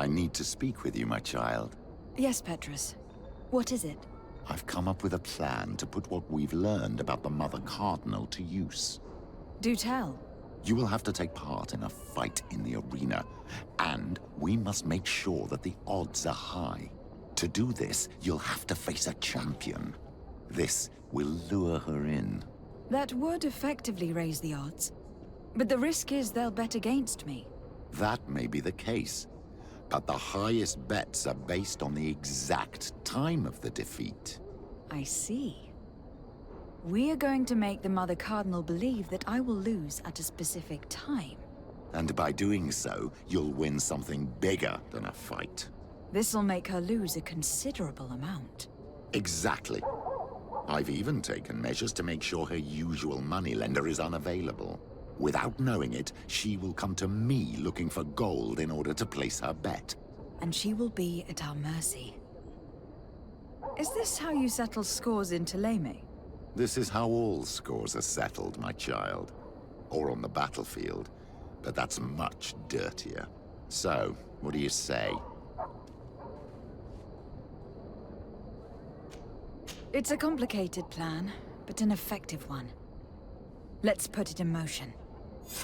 I need to speak with you, my child. Yes, Petrus. What is it? I've come up with a plan to put what we've learned about the Mother Cardinal to use. Do tell. You will have to take part in a fight in the arena, and we must make sure that the odds are high. To do this, you'll have to face a champion. This will lure her in. That would effectively raise the odds. But the risk is they'll bet against me. That may be the case, but the highest bets are based on the exact time of the defeat. I see. We are going to make the Mother Cardinal believe that I will lose at a specific time. And by doing so, you'll win something bigger than a fight. This'll make her lose a considerable amount. Exactly. I've even taken measures to make sure her usual moneylender is unavailable. Without knowing it, she will come to me looking for gold in order to place her bet. And she will be at our mercy. Is this how you settle scores in Thélème? This is how all scores are settled, my child. Or on the battlefield. But that's much dirtier. So, what do you say? It's a complicated plan, but an effective one. Let's put it in motion.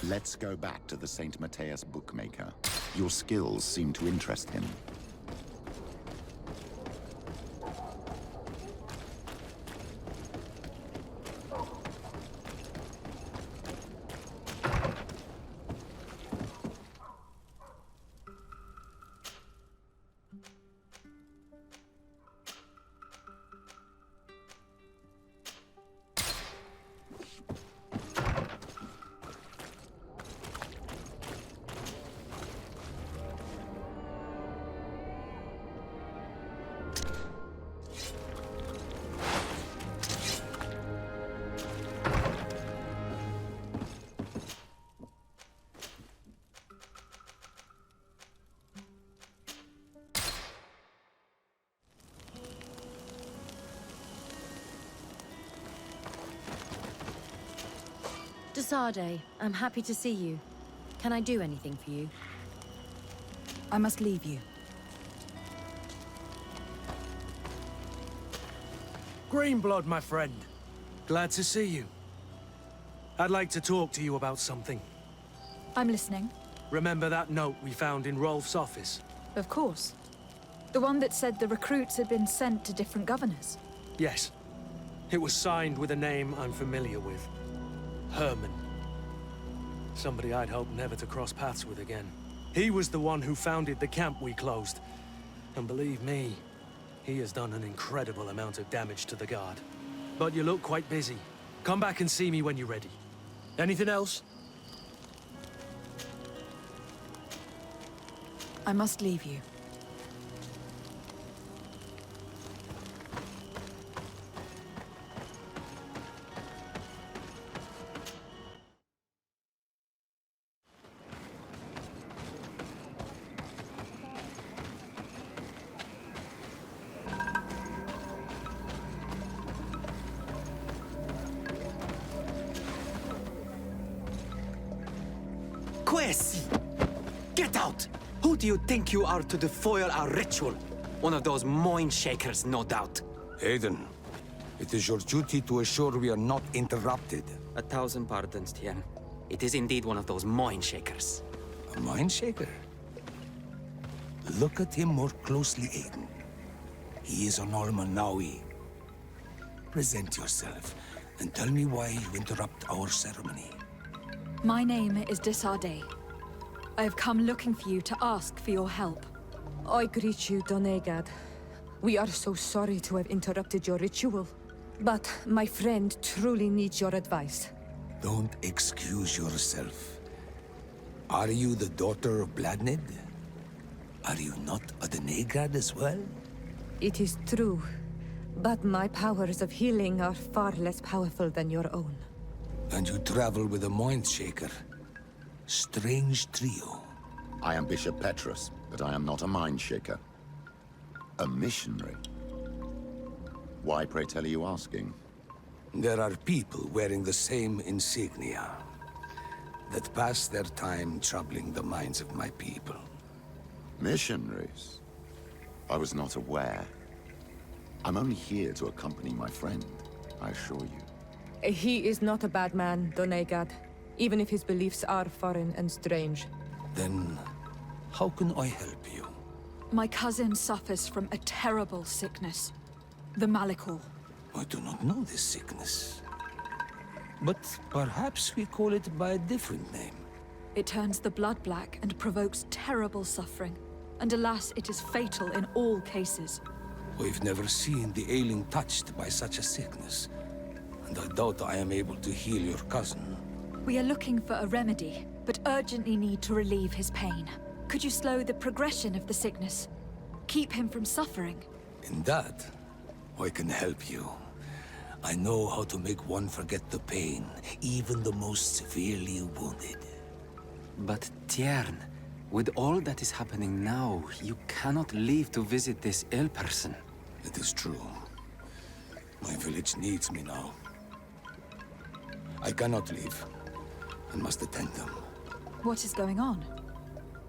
Let's go back to the St. Matthias bookmaker. Your skills seem to interest him. Desade, I'm happy to see you. Can I do anything for you? I must leave you. Greenblood, my friend. Glad to see you. I'd like to talk to you about something. I'm listening. Remember that note we found in Rolf's office? Of course. The one that said the recruits had been sent to different governors. Yes. It was signed with a name I'm familiar with. Herman. Somebody I'd hoped never to cross paths with again. He was the one who founded the camp we closed. And believe me, he has done an incredible amount of damage to the Guard. But you look quite busy. Come back and see me when you're ready. Anything else? I must leave you. Quesi! Get out! Who do you think you are to foil our ritual? One of those mind shakers, no doubt. Aiden, it is your duty to assure we are not interrupted. 1,000 pardons, Tien. It is indeed one of those mind shakers. A mind shaker? Look at him more closely, Aiden. He is an Almanawi. Present yourself, and tell me why you interrupt our ceremony. My name is Desade. I have come looking for you to ask for your help. I greet you, Donegad. We are so sorry to have interrupted your ritual. But my friend truly needs your advice. Don't excuse yourself. Are you the daughter of Bladnid? Are you not a Donegad as well? It is true, but my powers of healing are far less powerful than your own. And you travel with a mind shaker. Strange trio. I am Bishop Petrus, but I am not a mind shaker. A missionary. Why, pray tell, are you asking? There are people wearing the same insignia that pass their time troubling the minds of my people. Missionaries? I was not aware. I'm only here to accompany my friend, I assure you. He is not a bad man, Donegad, even if his beliefs are foreign and strange. Then, how can I help you? My cousin suffers from a terrible sickness. The Malikor. I do not know this sickness. But perhaps we call it by a different name. It turns the blood black and provokes terrible suffering. And alas, it is fatal in all cases. I've never seen the ailing touched by such a sickness. And I doubt I am able to heal your cousin. We are looking for a remedy, but urgently need to relieve his pain. Could you slow the progression of the sickness? Keep him from suffering? In that, I can help you. I know how to make one forget the pain, even the most severely wounded. But Tiern, with all that is happening now, you cannot leave to visit this ill person. It is true. My village needs me now. I cannot leave, and must attend them. What is going on?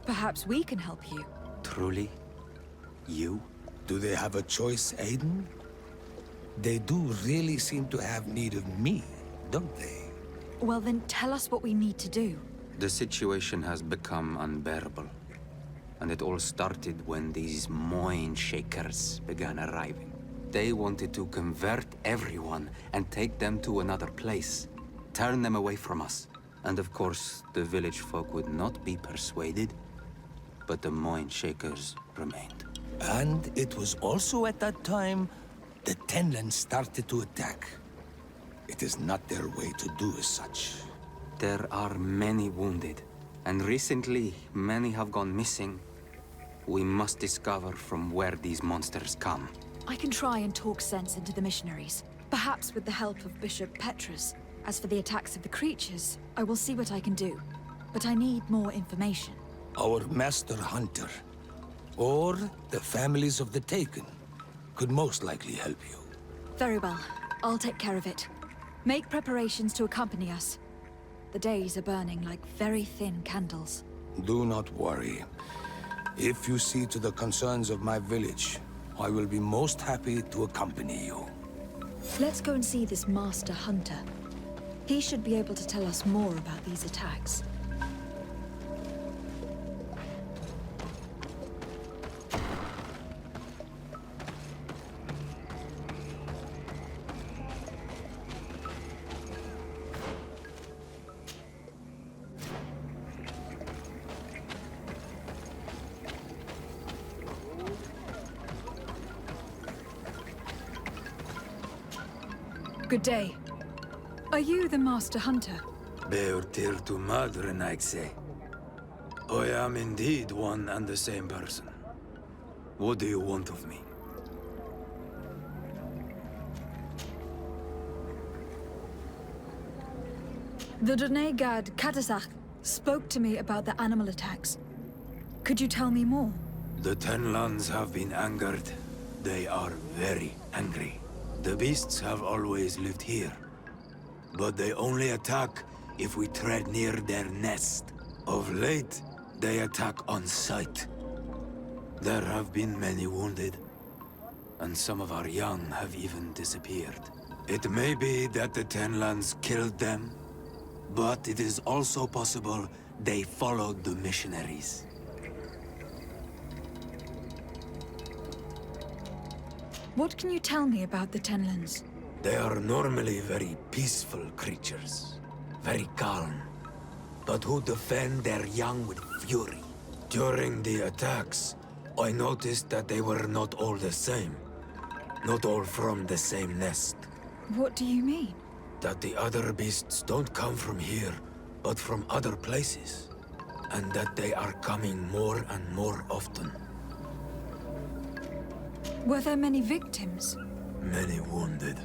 Perhaps we can help you. Truly? You? Do they have a choice, Aiden? They do really seem to have need of me, don't they? Well then, tell us what we need to do. The situation has become unbearable. And it all started when these Moin Shakers began arriving. They wanted to convert everyone and take them to another place. Turn them away from us. And of course, the village folk would not be persuaded. But the Moin Shakers remained. And it was also at that time the Tenlands started to attack. It is not their way to do as such. There are many wounded, and recently many have gone missing. We must discover from where these monsters come. I can try and talk sense into the missionaries, perhaps with the help of Bishop Petrus. As for the attacks of the creatures, I will see what I can do. But I need more information. Our master hunter, or the families of the Taken, could most likely help you. Very well. I'll take care of it. Make preparations to accompany us. The days are burning like very thin candles. Do not worry. If you see to the concerns of my village, I will be most happy to accompany you. Let's go and see this master hunter. He should be able to tell us more about these attacks. Good day. Are you the master hunter? Beortir tu madre, Naixe. I am indeed one and the same person. What do you want of me? The Donegad Katasach spoke to me about the animal attacks. Could you tell me more? The Tenlands have been angered. They are very angry. The beasts have always lived here. But they only attack if we tread near their nest. Of late, they attack on sight. There have been many wounded, and some of our young have even disappeared. It may be that the Tenlands killed them, but it is also possible they followed the missionaries. What can you tell me about the Tenlands? They are normally very peaceful creatures, very calm, but who defend their young with fury. During the attacks, I noticed that they were not all the same. Not all from the same nest. What do you mean? That the other beasts don't come from here, but from other places. And that they are coming more and more often. Were there many victims? Many wounded.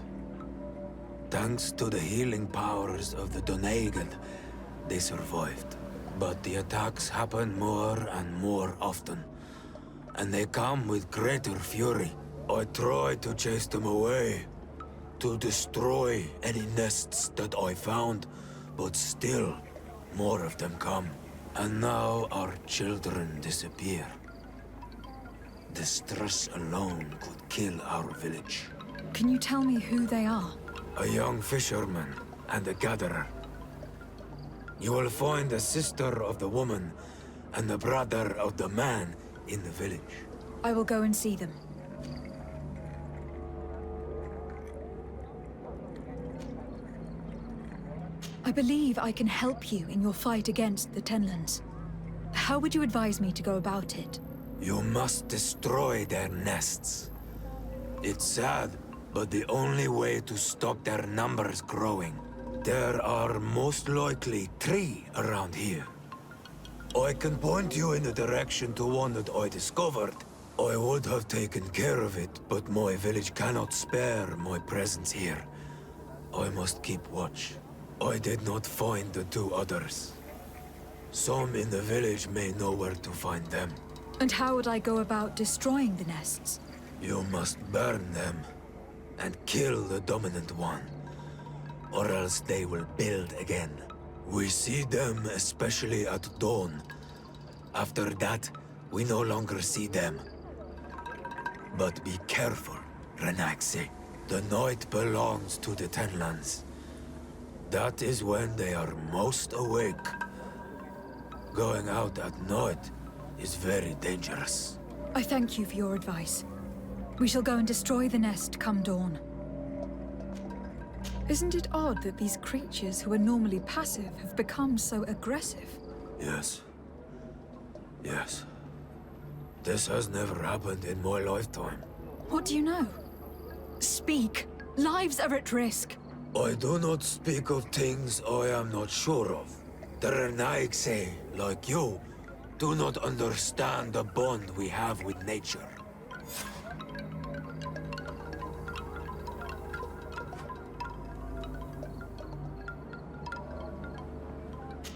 Thanks to the healing powers of the Donegad, they survived. But the attacks happen more and more often. And they come with greater fury. I try to chase them away, to destroy any nests that I found, but still, more of them come. And now our children disappear. distress alone could kill our village. Can you tell me who they are? A young fisherman and a gatherer. You will find the sister of the woman and the brother of the man in the village. I will go and see them. I believe I can help you in your fight against the Tenlands. How would you advise me to go about it? You must destroy their nests. It's sad, but the only way to stop their numbers growing. There are most likely 3 around here. I can point you in the direction to one that I discovered. I would have taken care of it, but my village cannot spare my presence here. I must keep watch. I did not find the 2 others. Some in the village may know where to find them. And how would I go about destroying the nests? You must burn them and kill the dominant one, or else they will build again. We see them especially at dawn. After that, we no longer see them. But be careful, Renaxi. The night belongs to the Tenlands. That is when they are most awake. Going out at night is very dangerous. I thank you for your advice. We shall go and destroy the nest come dawn. Isn't it odd that these creatures who are normally passive have become so aggressive? Yes. Yes. This has never happened in my lifetime. What do you know? Speak! Lives are at risk! I do not speak of things I am not sure of. The Renaigse, like you, do not understand the bond we have with nature.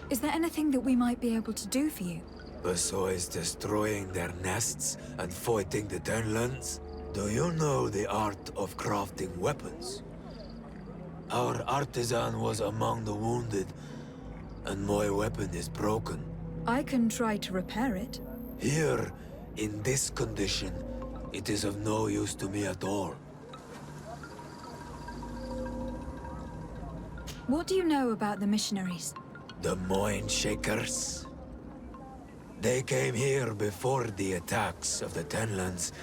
Is there anything that we might be able to do for you? Besides destroying their nests and fighting the Tenlands, do you know the art of crafting weapons? Our artisan was among the wounded, and my weapon is broken. I can try to repair it. Here, in this condition, it is of no use to me at all. What do you know about the missionaries? The Mind Shakers. They came here before the attacks of the Tenlands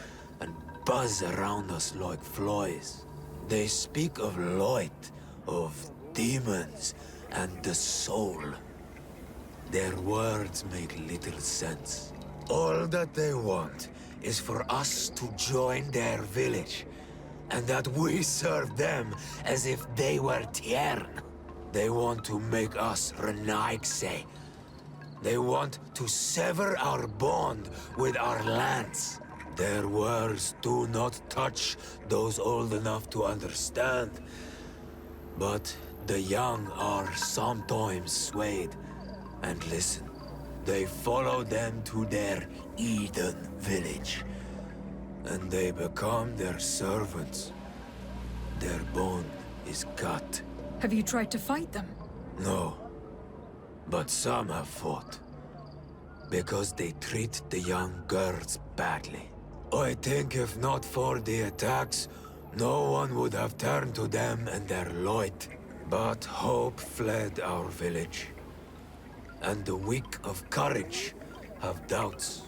and buzz around us like flies. They speak of light, of demons, and the soul. Their words make little sense. All that they want is for us to join their village, and that we serve them as if they were Tiern. They want to make us Renaigse. They want to sever our bond with our lands. Their words do not touch those old enough to understand. But the young are sometimes swayed and listen. They follow them to their Eden village, and they become their servants. Their bond is cut. Have you tried to fight them? No, but some have fought. Because they treat the young girls badly. I think if not for the attacks, no one would have turned to them and their light. But hope fled our village. And the weak of courage have doubts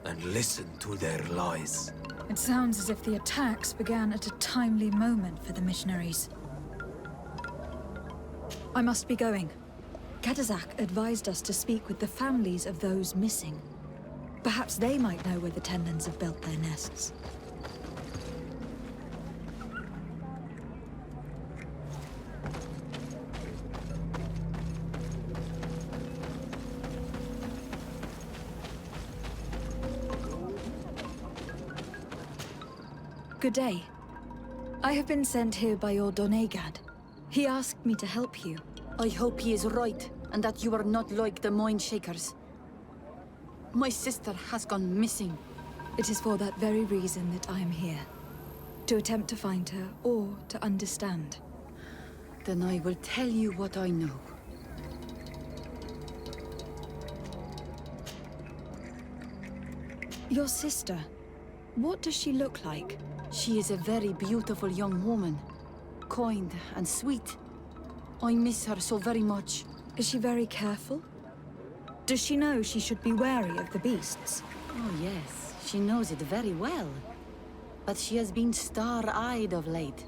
and listen to their lies. It sounds as if the attacks began at a timely moment for the missionaries. I must be going. Katazak advised us to speak with the families of those missing. Perhaps they might know where the Tenlands have built their nests. Good day. I have been sent here by your Donegad. He asked me to help you. I hope he is right, and that you are not like the Mind Shakers. My sister has gone missing. It is for that very reason that I am here. To attempt to find her, or to understand. Then I will tell you what I know. Your sister. What does she look like? She is a very beautiful young woman. Kind and sweet. I miss her so very much. Is she very careful? Does she know she should be wary of the beasts? Oh yes, she knows it very well. But she has been star-eyed of late.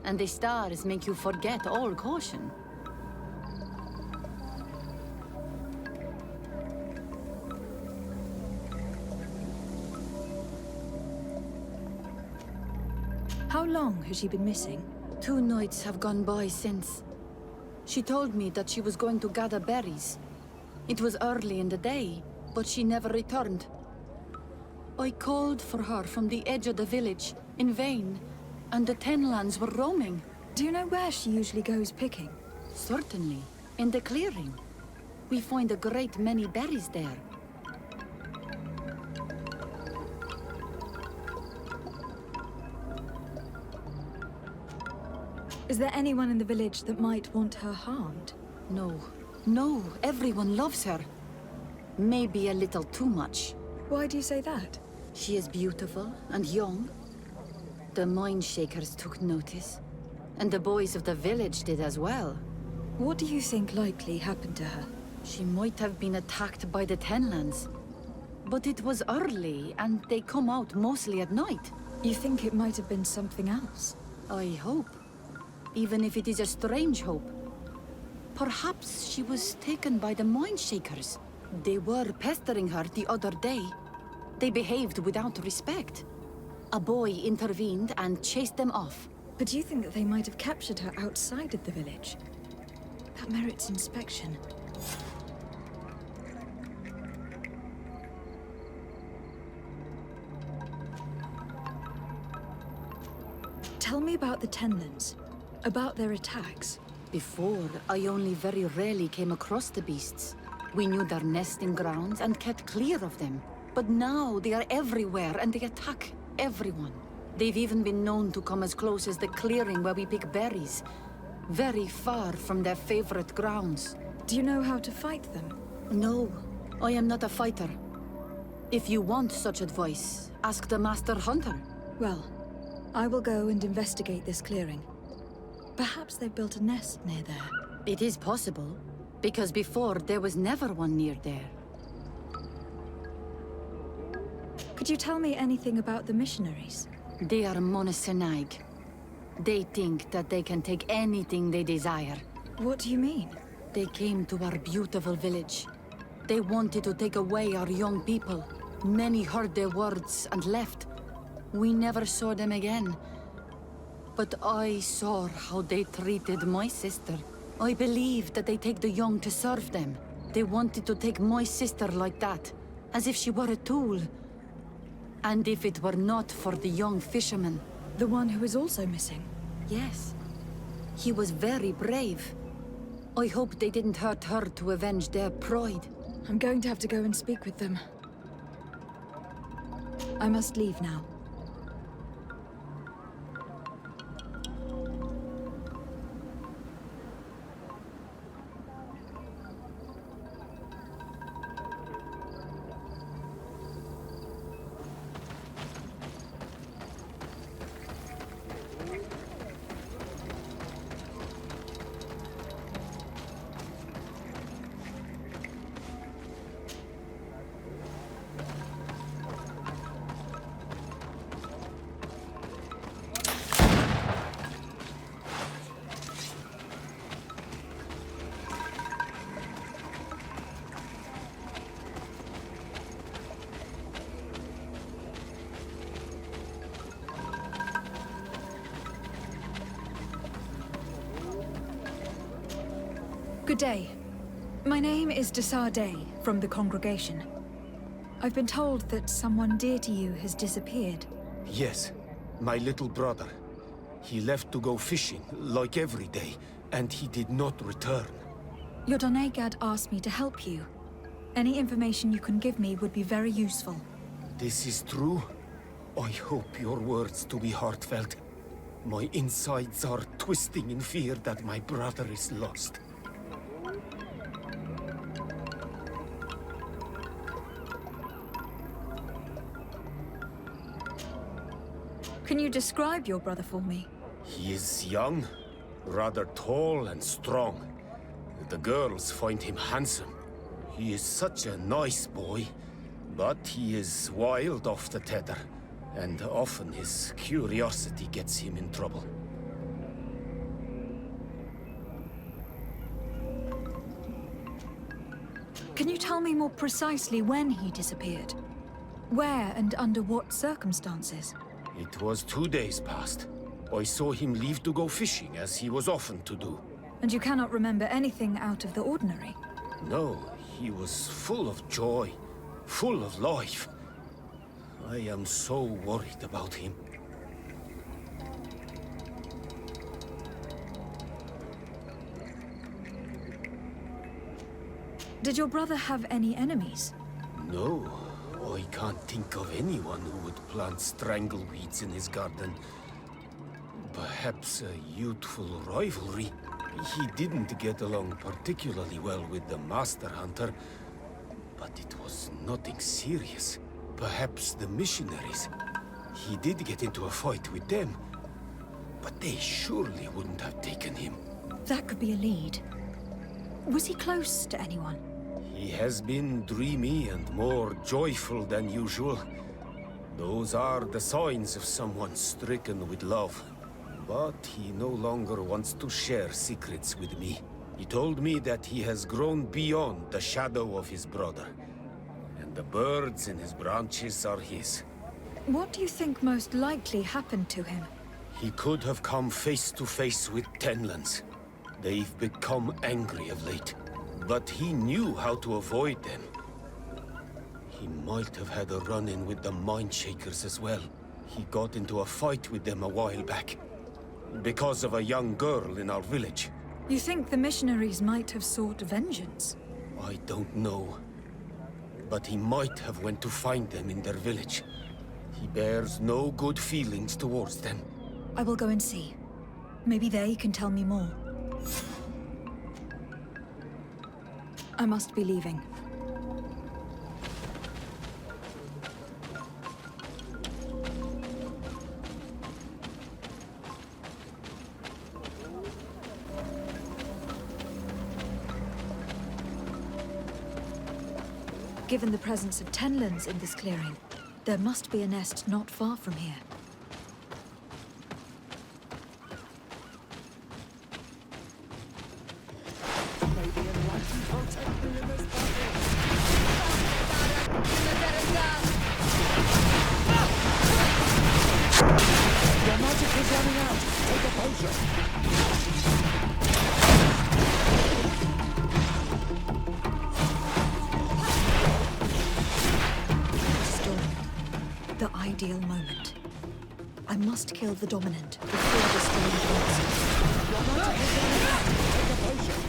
And the stars make you forget all caution. How long has she been missing? 2 nights have gone by since. She told me that she was going to gather berries. It was early in the day, but she never returned. I called for her from the edge of the village, in vain, and the Tenlands were roaming. Do you know where she usually goes picking? Certainly, in the clearing. We find a great many berries there. Is there anyone in the village that might want her harmed? No. No, everyone loves her. Maybe a little too much. Why do you say that? She is beautiful and young. The Mindshakers took notice. And the boys of the village did as well. What do you think likely happened to her? She might have been attacked by the Tenlands. But it was early, and they come out mostly at night. You think it might have been something else? I hope. Even if it is a strange hope. Perhaps she was taken by the Mindshakers. They were pestering her the other day. They behaved without respect. A boy intervened and chased them off. But do you think that they might have captured her outside of the village? That merits inspection. Tell me about the Tenlands. About their attacks. Before, I only very rarely came across the beasts. We knew their nesting grounds and kept clear of them. But now they are everywhere and they attack everyone. They've even been known to come as close as the clearing where we pick berries. Very far from their favorite grounds. Do you know how to fight them? No, I am not a fighter. If you want such advice, ask the Master Hunter. Well, I will go and investigate this clearing. Perhaps they've built a nest near there. It is possible, because before there was never one near there. Could you tell me anything about the missionaries? They are monosynaig. They think that they can take anything they desire. What do you mean? They came to our beautiful village. They wanted to take away our young people. Many heard their words and left. We never saw them again. But I saw how they treated my sister. I believe that they take the young to serve them. They wanted to take my sister like that, as if she were a tool. And if it were not for the young fisherman... The one who is also missing? Yes. He was very brave. I hope they didn't hurt her to avenge their pride. I'm going to have to go and speak with them. I must leave now. Good day. My name is Desar Day, from the congregation. I've been told that someone dear to you has disappeared. Yes, my little brother. He left to go fishing, like every day, and he did not return. Your Donegad asked me to help you. Any information you can give me would be very useful. This is true? I hope your words to be heartfelt. My insides are twisting in fear that my brother is lost. Can you describe your brother for me? He is young, rather tall and strong. The girls find him handsome. He is such a nice boy, but he is wild off the tether, and often his curiosity gets him in trouble. Can you tell me more precisely when he disappeared? Where and under what circumstances? It was 2 days past. I saw him leave to go fishing, as he was often to do. And you cannot remember anything out of the ordinary? No, he was full of joy, full of life. I am so worried about him. Did your brother have any enemies? No, I can't think of anyone who would plant strangleweeds in his garden. Perhaps a youthful rivalry. He didn't get along particularly well with the Master Hunter, but it was nothing serious. Perhaps the missionaries. He did get into a fight with them, but they surely wouldn't have taken him. That could be a lead. Was he close to anyone? He has been dreamy and more joyful than usual. Those are the signs of someone stricken with love. But he no longer wants to share secrets with me. He told me that he has grown beyond the shadow of his brother, and the birds in his branches are his. What do you think most likely happened to him? He could have come face to face with Tenlands. They've become angry of late, but he knew how to avoid them. He might have had a run-in with the Mindshakers as well. He got into a fight with them a while back, because of a young girl in our village. You think the missionaries might have sought vengeance? I don't know. But he might have went to find them in their village. He bears no good feelings towards them. I will go and see. Maybe they can tell me more. I must be leaving. Given the presence of Tenlands in this clearing, there must be a nest not far from here. Your magic is running out. Take a potion. The ideal moment. I must kill the dominant before destroying the monster. Your magic is running out. Take a potion.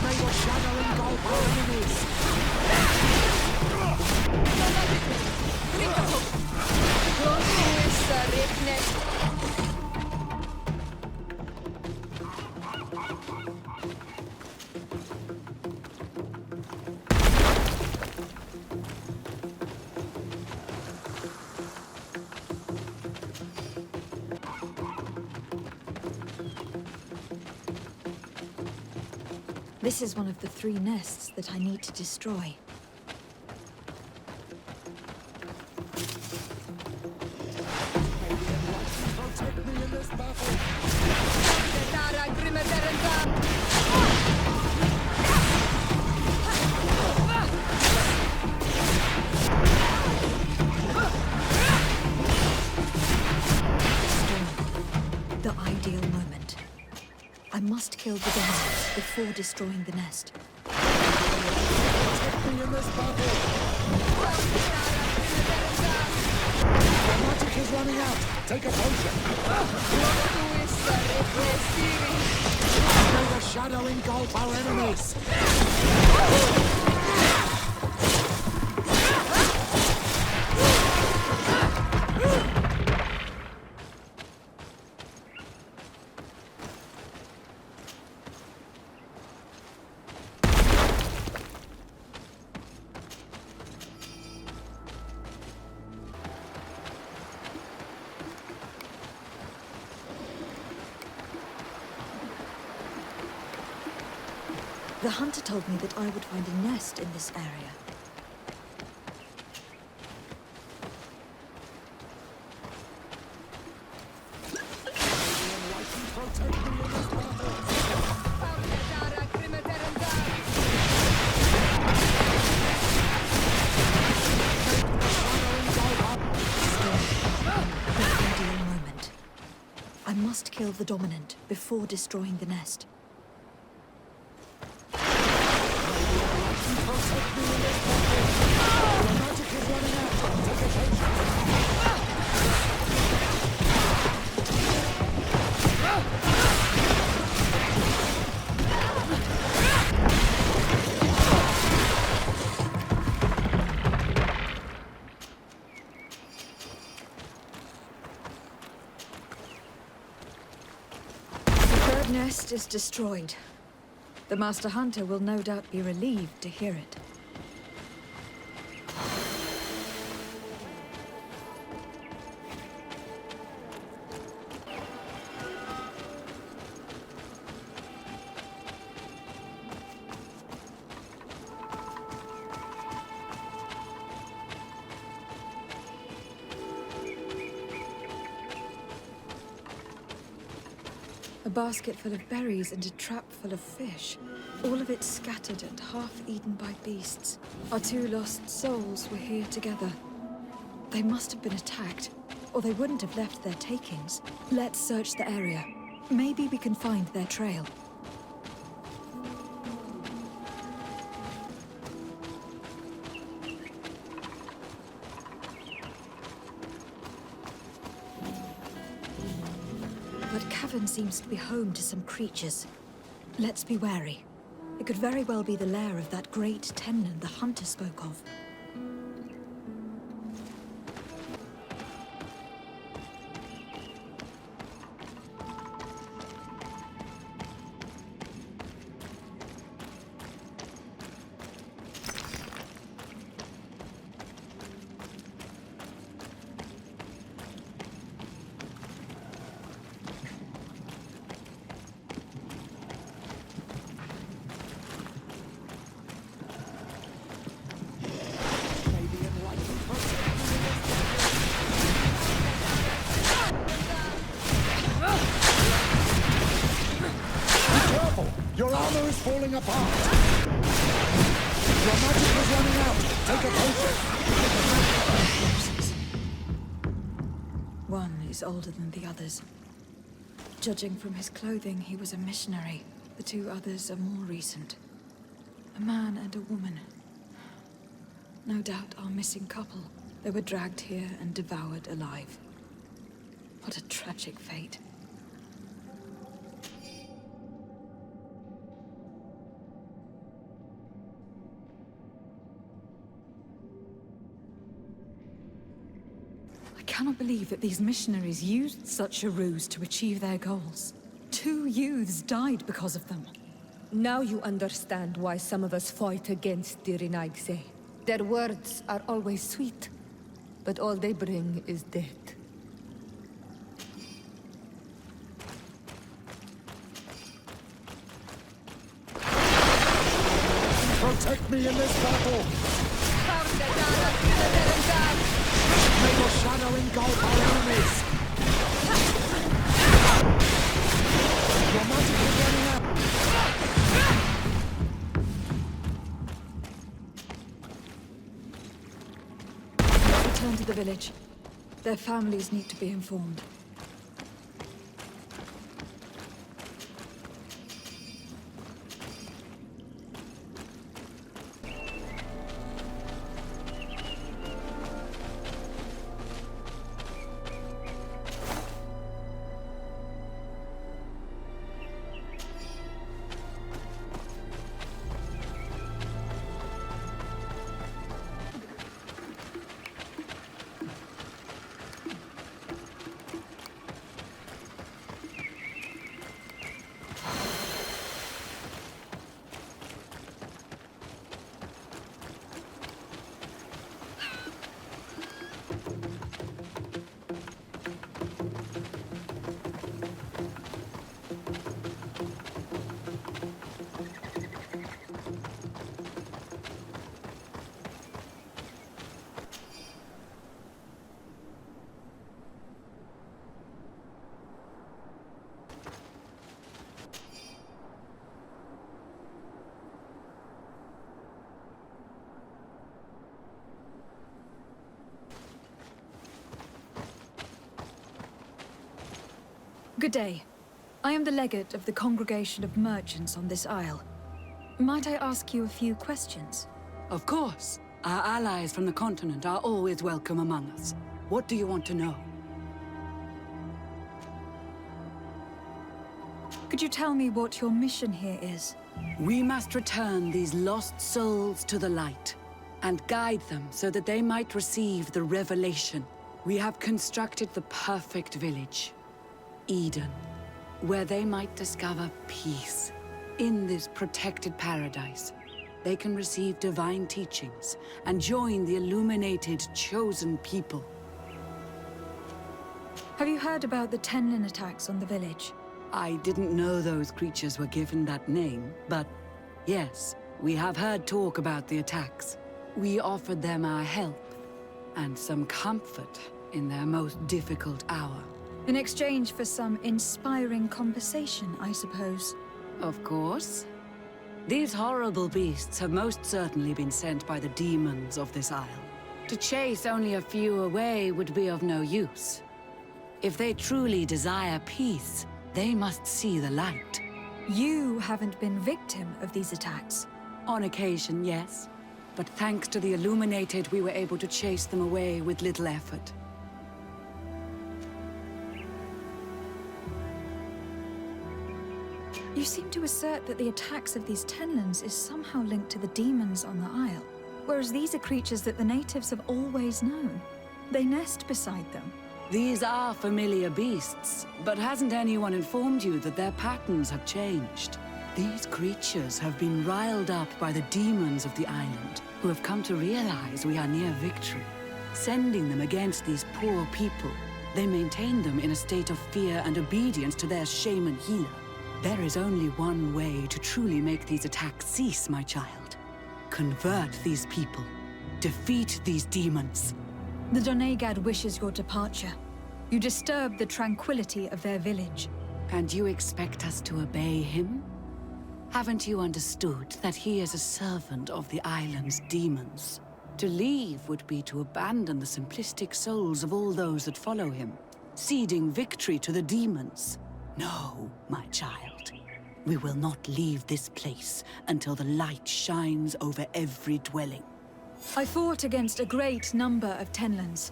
May your shadow engulf our enemies. This is one of the 3 nests that I need to destroy. Protect me in this battle. The ideal moment. I must kill the dominant before destroying the nest. Protect me in this battle. Your magic is running out. Take a potion. May the shadow engulf our enemies. The hunter told me that I would find a nest in this area. I must kill the dominant before destroying the nest. The nest is destroyed. The Master Hunter will no doubt be relieved to hear it. A basket full of berries and a trap full of fish. All of it scattered and half-eaten by beasts. Our two lost souls were here together. They must have been attacked, or they wouldn't have left their takings. Let's search the area. Maybe we can find their trail. But cavern seems to be home to some creatures. Let's be wary. It could very well be the lair of that great Tennon the hunter spoke of. Your armor is falling apart! Your magic is running out! Take a potion! One is older than the others. Judging from his clothing, he was a missionary. The two others are more recent. A man and a woman. No doubt our missing couple. They were dragged here and devoured alive. What a tragic fate. I cannot believe that these missionaries used such a ruse to achieve their goals. 2 youths died because of them. Now you understand why some of us fight against the Renaigse. Their words are always sweet, but all they bring is death. Protect me in this battle! May your shadow engulf our enemies! Your magic is running out! Return to the village. Their families need to be informed. Good day. I am the legate of the Congregation of Merchants on this isle. Might I ask you a few questions? Of course. Our allies from the continent are always welcome among us. What do you want to know? Could you tell me what your mission here is? We must return these lost souls to the light, and guide them so that they might receive the revelation. We have constructed the perfect village, Eden, where they might discover peace. In this protected paradise, they can receive divine teachings and join the illuminated, chosen people. Have you heard about the Tenlin attacks on the village? I didn't know those creatures were given that name, but yes, we have heard talk about the attacks. We offered them our help and some comfort in their most difficult hour. In exchange for some inspiring conversation, I suppose. Of course. These horrible beasts have most certainly been sent by the demons of this isle. To chase only a few away would be of no use. If they truly desire peace, they must see the light. You haven't been victim of these attacks. On occasion, yes. But thanks to the Illuminated, we were able to chase them away with little effort. You seem to assert that the attacks of these Tenlins is somehow linked to the demons on the isle, whereas these are creatures that the natives have always known. They nest beside them. These are familiar beasts, but hasn't anyone informed you that their patterns have changed? These creatures have been riled up by the demons of the island, who have come to realize we are near victory. Sending them against these poor people, they maintain them in a state of fear and obedience to their shaman healer. There is only one way to truly make these attacks cease, my child. Convert these people. Defeat these demons. The Donegad wishes your departure. You disturb the tranquility of their village. And you expect us to obey him? Haven't you understood that he is a servant of the island's demons? To leave would be to abandon the simplistic souls of all those that follow him, ceding victory to the demons. No, my child. We will not leave this place until the light shines over every dwelling. I fought against a great number of Tenlins.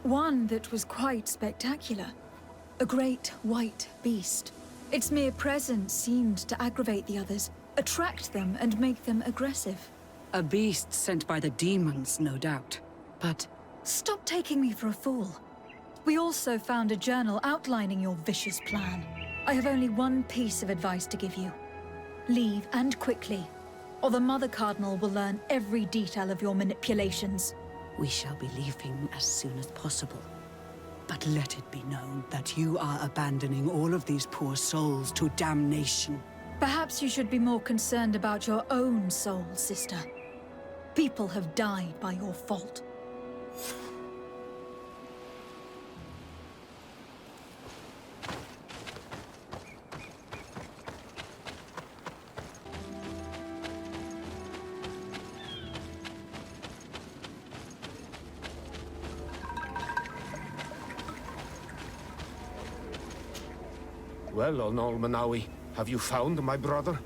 One that was quite spectacular. A great white beast. Its mere presence seemed to aggravate the others, attract them and make them aggressive. A beast sent by the demons, no doubt. But stop taking me for a fool. We also found a journal outlining your vicious plan. I have only one piece of advice to give you. Leave, and quickly, or the Mother Cardinal will learn every detail of your manipulations. We shall be leaving as soon as possible. But let it be known that you are abandoning all of these poor souls to damnation. Perhaps you should be more concerned about your own soul, sister. People have died by your fault. Well, Onol Manawi, have you found my brother?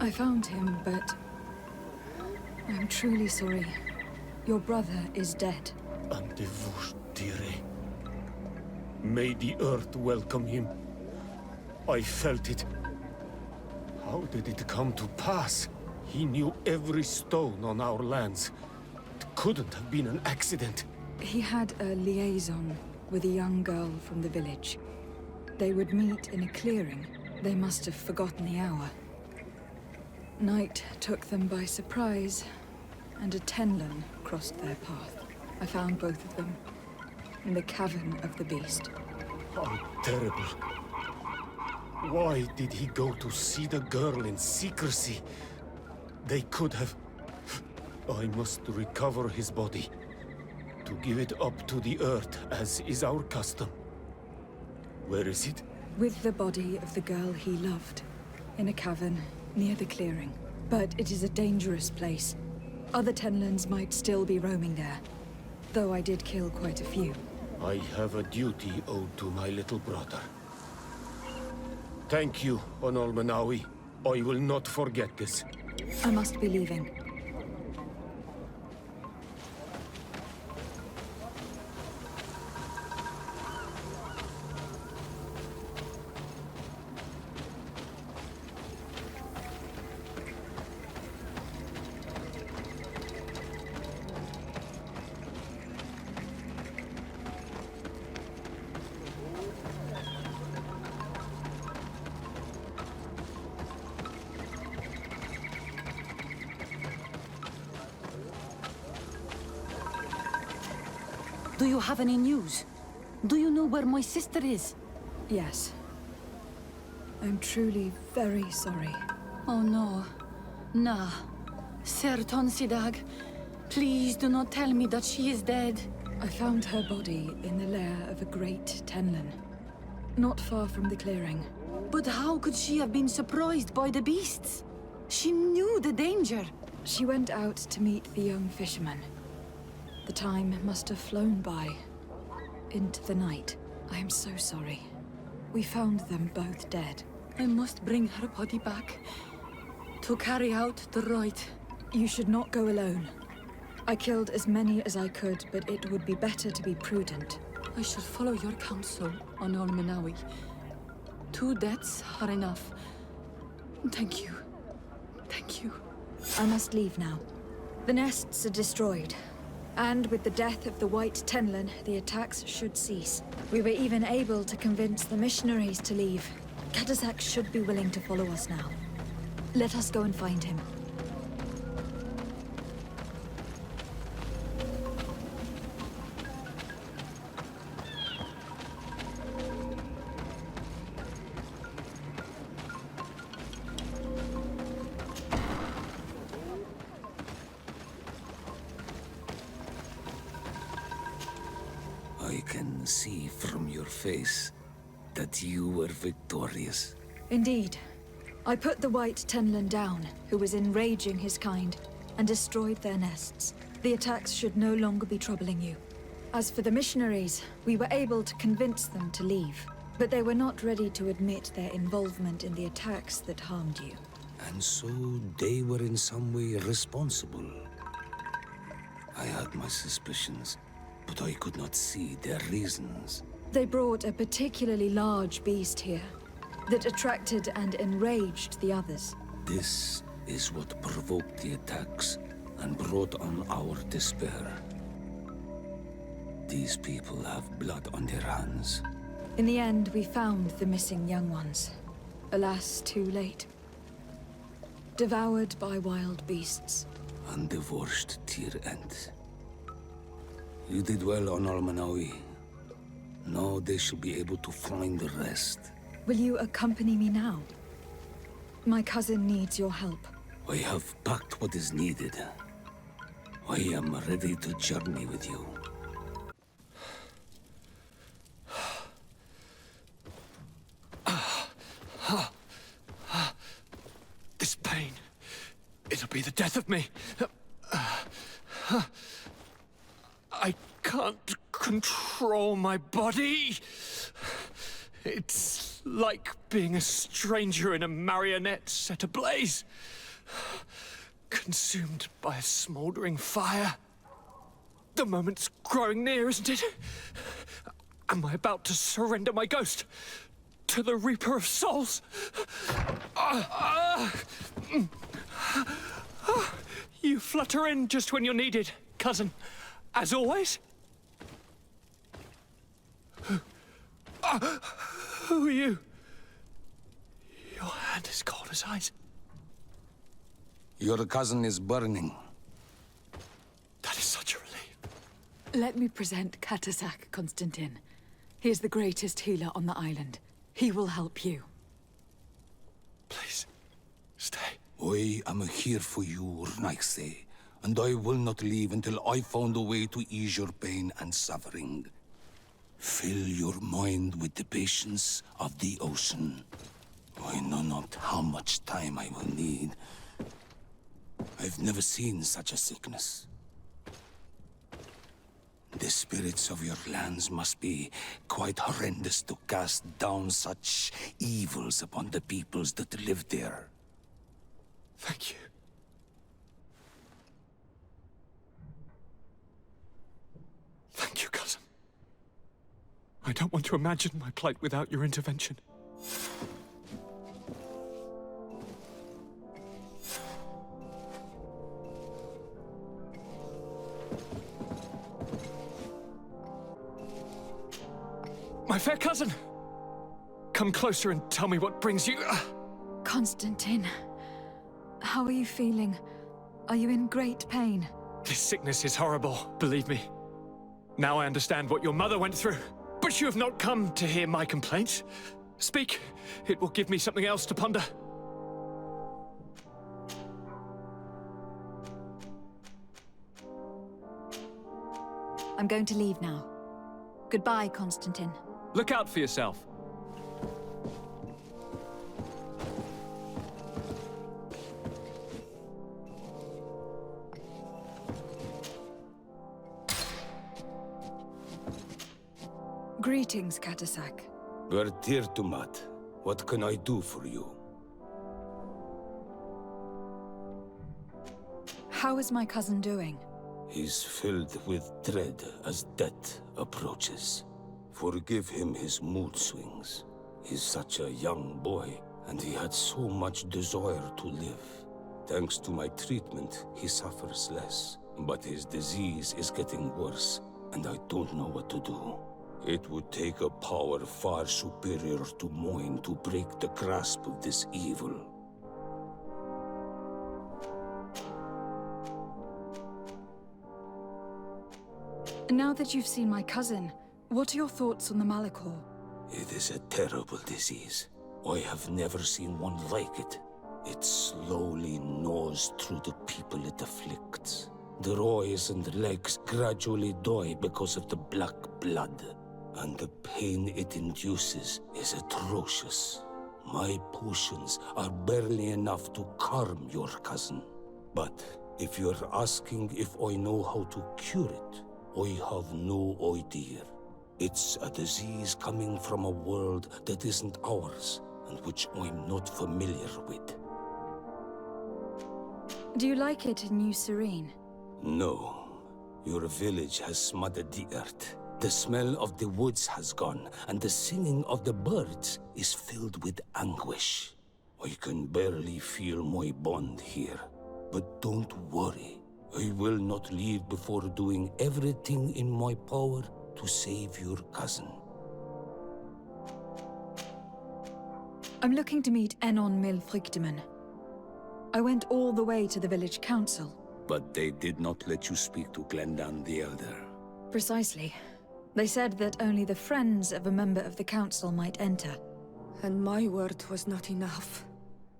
I found him, but I'm truly sorry. Your brother is dead. May the earth welcome him. I felt it. How did it come to pass? He knew every stone on our lands. It couldn't have been an accident. He had a liaison with a young girl from the village. They would meet in a clearing. They must have forgotten the hour. Night took them by surprise, and a Tenlin crossed their path. I found both of them in the cavern of the beast. How terrible. Why did he go to see the girl in secrecy? They could have... I must recover his body, to give it up to the earth, as is our custom. Where is it? With the body of the girl he loved, in a cavern near the clearing. But it is a dangerous place. Other Tenlins might still be roaming there, though I did kill quite a few. I have a duty owed to my little brother. Thank you, Onol Manawi. I will not forget this. I must be leaving. Do you have any news? Do you know where my sister is? Yes. I'm truly very sorry. Oh no. Nah. Ser Tonsidag, please do not tell me that she is dead. I found her body in the lair of a great Tenlin, not far from the clearing. But how could she have been surprised by the beasts? She knew the danger. She went out to meet the young fisherman. The time must have flown by, into the night. I am so sorry. We found them both dead. I must bring her body back to carry out the rite. You should not go alone. I killed as many as I could, but it would be better to be prudent. I shall follow your counsel, Onol Manawi. 2 deaths are enough. Thank you. Thank you. I must leave now. The nests are destroyed. And with the death of the White Tenlin, the attacks should cease. We were even able to convince the missionaries to leave. Katazak should be willing to follow us now. Let us go and find him. I can see from your face that you were victorious. Indeed. I put the White Tenlin down, who was enraging his kind, and destroyed their nests. The attacks should no longer be troubling you. As for the missionaries, we were able to convince them to leave, but they were not ready to admit their involvement in the attacks that harmed you. And so they were in some way responsible. I had my suspicions, but I could not see their reasons. They brought a particularly large beast here that attracted and enraged the others. This is what provoked the attacks and brought on our despair. These people have blood on their hands. In the end, we found the missing young ones. Alas, too late. Devoured by wild beasts. And divorced to your end. You did well on Almanawi. Now they shall be able to find the rest. Will you accompany me now? My cousin needs your help. I have packed what is needed. I am ready to journey with you. This pain, it'll be the death of me. I can't control my body. It's like being a stranger in a marionette set ablaze. Consumed by a smoldering fire. The moment's growing near, isn't it? Am I about to surrender my ghost to the Reaper of Souls? You flutter in just when you're needed, cousin. As always. Who are you? Your hand is cold as ice. Your cousin is burning. That is such a relief. Let me present Katazak, Constantin. He is the greatest healer on the island. He will help you. Please, stay. I am here for you, Rnaigse, and I will not leave until I found a way to ease your pain and suffering. Fill your mind with the patience of the ocean. I know not how much time I will need. I've never seen such a sickness. The spirits of your lands must be quite horrendous to cast down such evils upon the peoples that live there. Thank you. Thank you, cousin. I don't want to imagine my plight without your intervention. My fair cousin! Come closer and tell me what brings you... Constantine, how are you feeling? Are you in great pain? This sickness is horrible, believe me. Now I understand what your mother went through. But you have not come to hear my complaint. Speak. It will give me something else to ponder. I'm going to leave now. Goodbye, Constantine. Look out for yourself. Greetings, Katasak. Bertirtumat, what can I do for you? How is my cousin doing? He's filled with dread as death approaches. Forgive him his mood swings. He's such a young boy, and he had so much desire to live. Thanks to my treatment, he suffers less. But his disease is getting worse, and I don't know what to do. It would take a power far superior to mine to break the grasp of this evil. Now that you've seen my cousin, what are your thoughts on the Malachor? It is a terrible disease. I have never seen one like it. It slowly gnaws through the people it afflicts. Their eyes and legs gradually die because of the black blood. And the pain it induces is atrocious. My potions are barely enough to calm your cousin. But if you're asking if I know how to cure it, I have no idea. It's a disease coming from a world that isn't ours, and which I'm not familiar with. Do you like it in New Serene? No. Your village has smothered the earth. The smell of the woods has gone, and the singing of the birds is filled with anguish. I can barely feel my bond here. But don't worry. I will not leave before doing everything in my power to save your cousin. I'm looking to meet Enon Milfrichteman. I went all the way to the village council. But they did not let you speak to Glendan the Elder. Precisely. They said that only the friends of a member of the council might enter. And my word was not enough.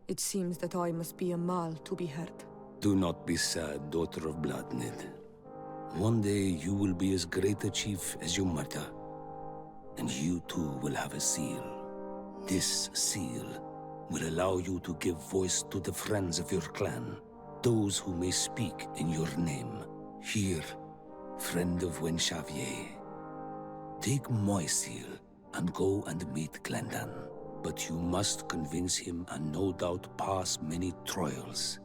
It seems that I must be a Mal to be heard. Do not be sad, daughter of Bloodnid. One day you will be as great a chief as your mother. And you too will have a seal. This seal will allow you to give voice to the friends of your clan, those who may speak in your name. Here, friend of Wenxavier. Take my seal and go and meet Glendan. But you must convince him and no doubt pass many trials.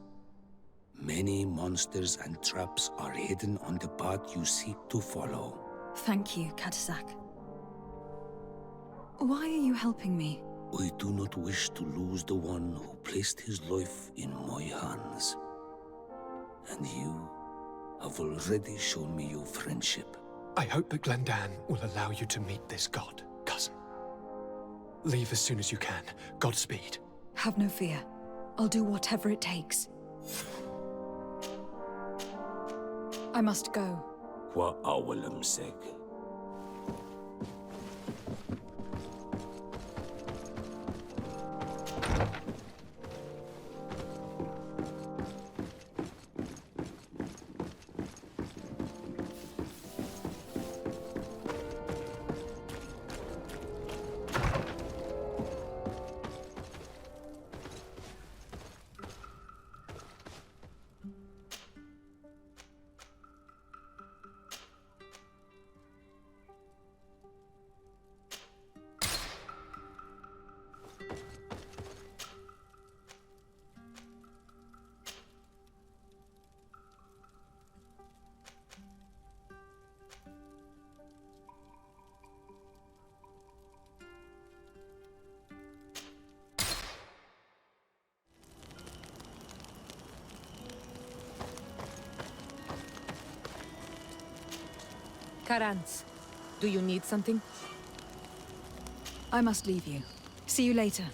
Many monsters and traps are hidden on the path you seek to follow. Thank you, Katasak. Why are you helping me? I do not wish to lose the one who placed his life in my hands. And you have already shown me your friendship. I hope that Glendan will allow you to meet this god, cousin. Leave as soon as you can. Godspeed. Have no fear. I'll do whatever it takes. I must go. Kwa awalam seg. Karantz, do you need something? I must leave you. See you later.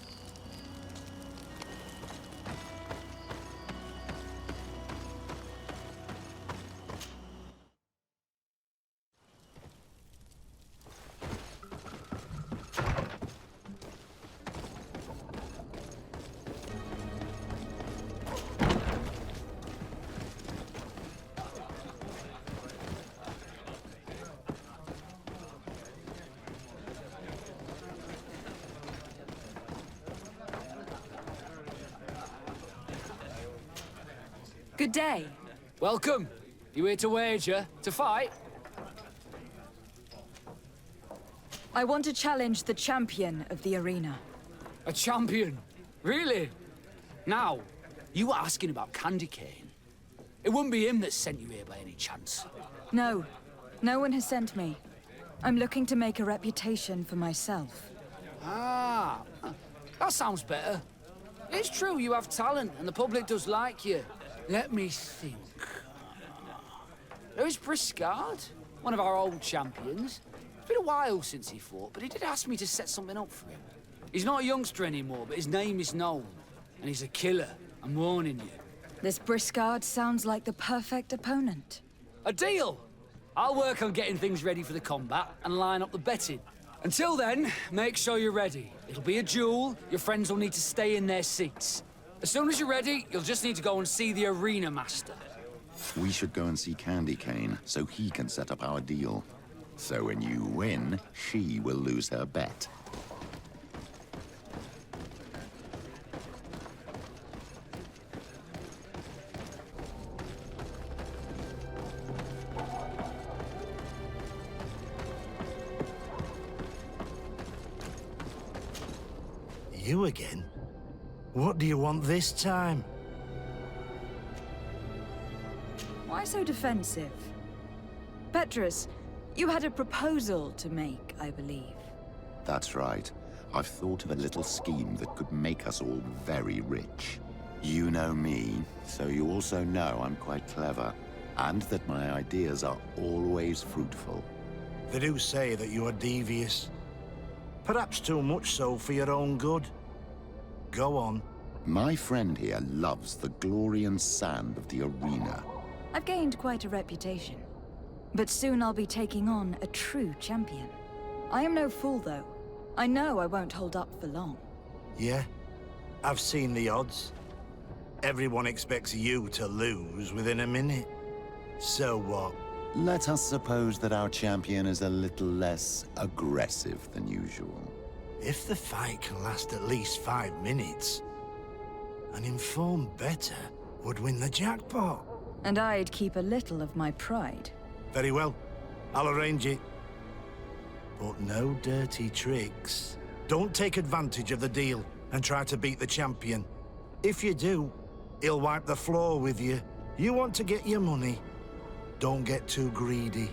Good day. Welcome. You here to wager? To fight? I want to challenge the champion of the arena. A champion? Really? Now, you were asking about Candy Cane. It wouldn't be him that sent you here by any chance. No. No one has sent me. I'm looking to make a reputation for myself. Ah, that sounds better. It's true you have talent and the public does like you. Let me think. There is Briscard, one of our old champions. It's been a while since he fought, but he did ask me to set something up for him. He's not a youngster anymore, but his name is known. And he's a killer, I'm warning you. This Briscard sounds like the perfect opponent. A deal! I'll work on getting things ready for the combat and line up the betting. Until then, make sure you're ready. It'll be a duel, your friends will need to stay in their seats. As soon as you're ready, you'll just need to go and see the arena master. We should go and see Candy Cane so he can set up our deal. So when you win, she will lose her bet. You again? What do you want this time? Why so defensive? Petrus, you had a proposal to make, I believe. That's right. I've thought of a little scheme that could make us all very rich. You know me, so you also know I'm quite clever, and that my ideas are always fruitful. They do say that you are devious. Perhaps too much so for your own good. Go on. My friend here loves the glory and sand of the arena. I've gained quite a reputation. But soon I'll be taking on a true champion. I am no fool, though. I know I won't hold up for long. Yeah? I've seen the odds. Everyone expects you to lose within a minute. So what? Let us suppose that our champion is a little less aggressive than usual. If the fight can last at least 5 minutes, an informed bettor would win the jackpot. And I'd keep a little of my pride. Very well. I'll arrange it. But no dirty tricks. Don't take advantage of the deal and try to beat the champion. If you do, he'll wipe the floor with you. You want to get your money. Don't get too greedy.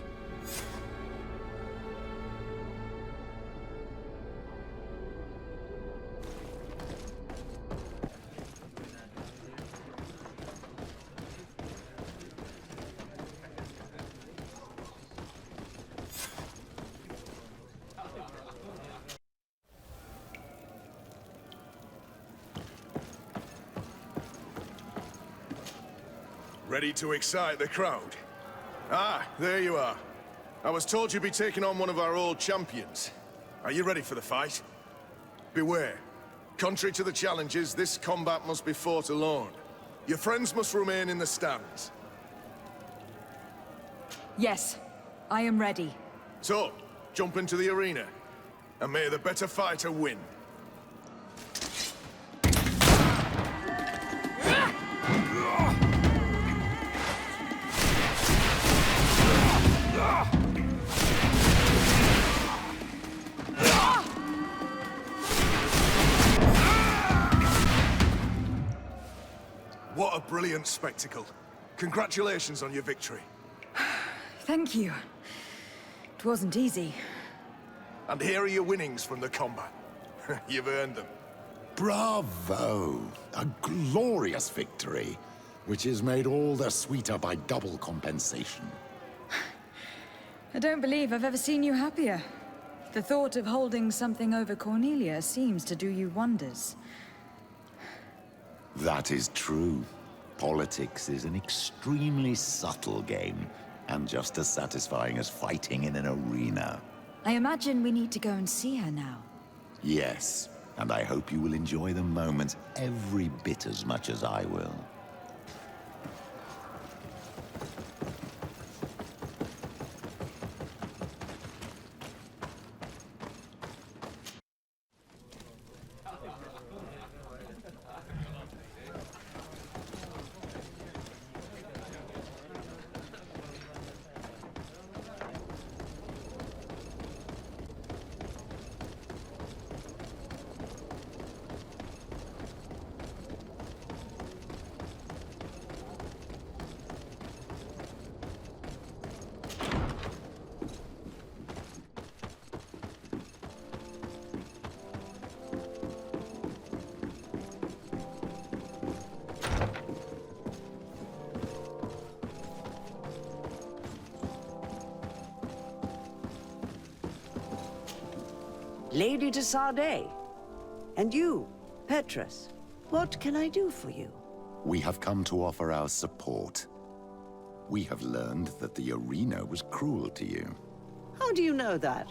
Ready to excite the crowd? Ah, there you are. I was told you'd be taking on one of our old champions. Are you ready for the fight? Beware. Contrary to the challenges, this combat must be fought alone. Your friends must remain in the stands. Yes, I am ready. So, jump into the arena, and may the better fighter win. What a brilliant spectacle. Congratulations on your victory. Thank you. It wasn't easy. And here are your winnings from the combat. You've earned them. Bravo! A glorious victory, which is made all the sweeter by double compensation. I don't believe I've ever seen you happier. The thought of holding something over Cornelia seems to do you wonders. That is true. Politics is an extremely subtle game, and just as satisfying as fighting in an arena. I imagine we need to go and see her now. Yes, and I hope you will enjoy the moment every bit as much as I will. Lady de Sardet. And you, Petrus. What can I do for you? We have come to offer our support. We have learned that the arena was cruel to you. How do you know that?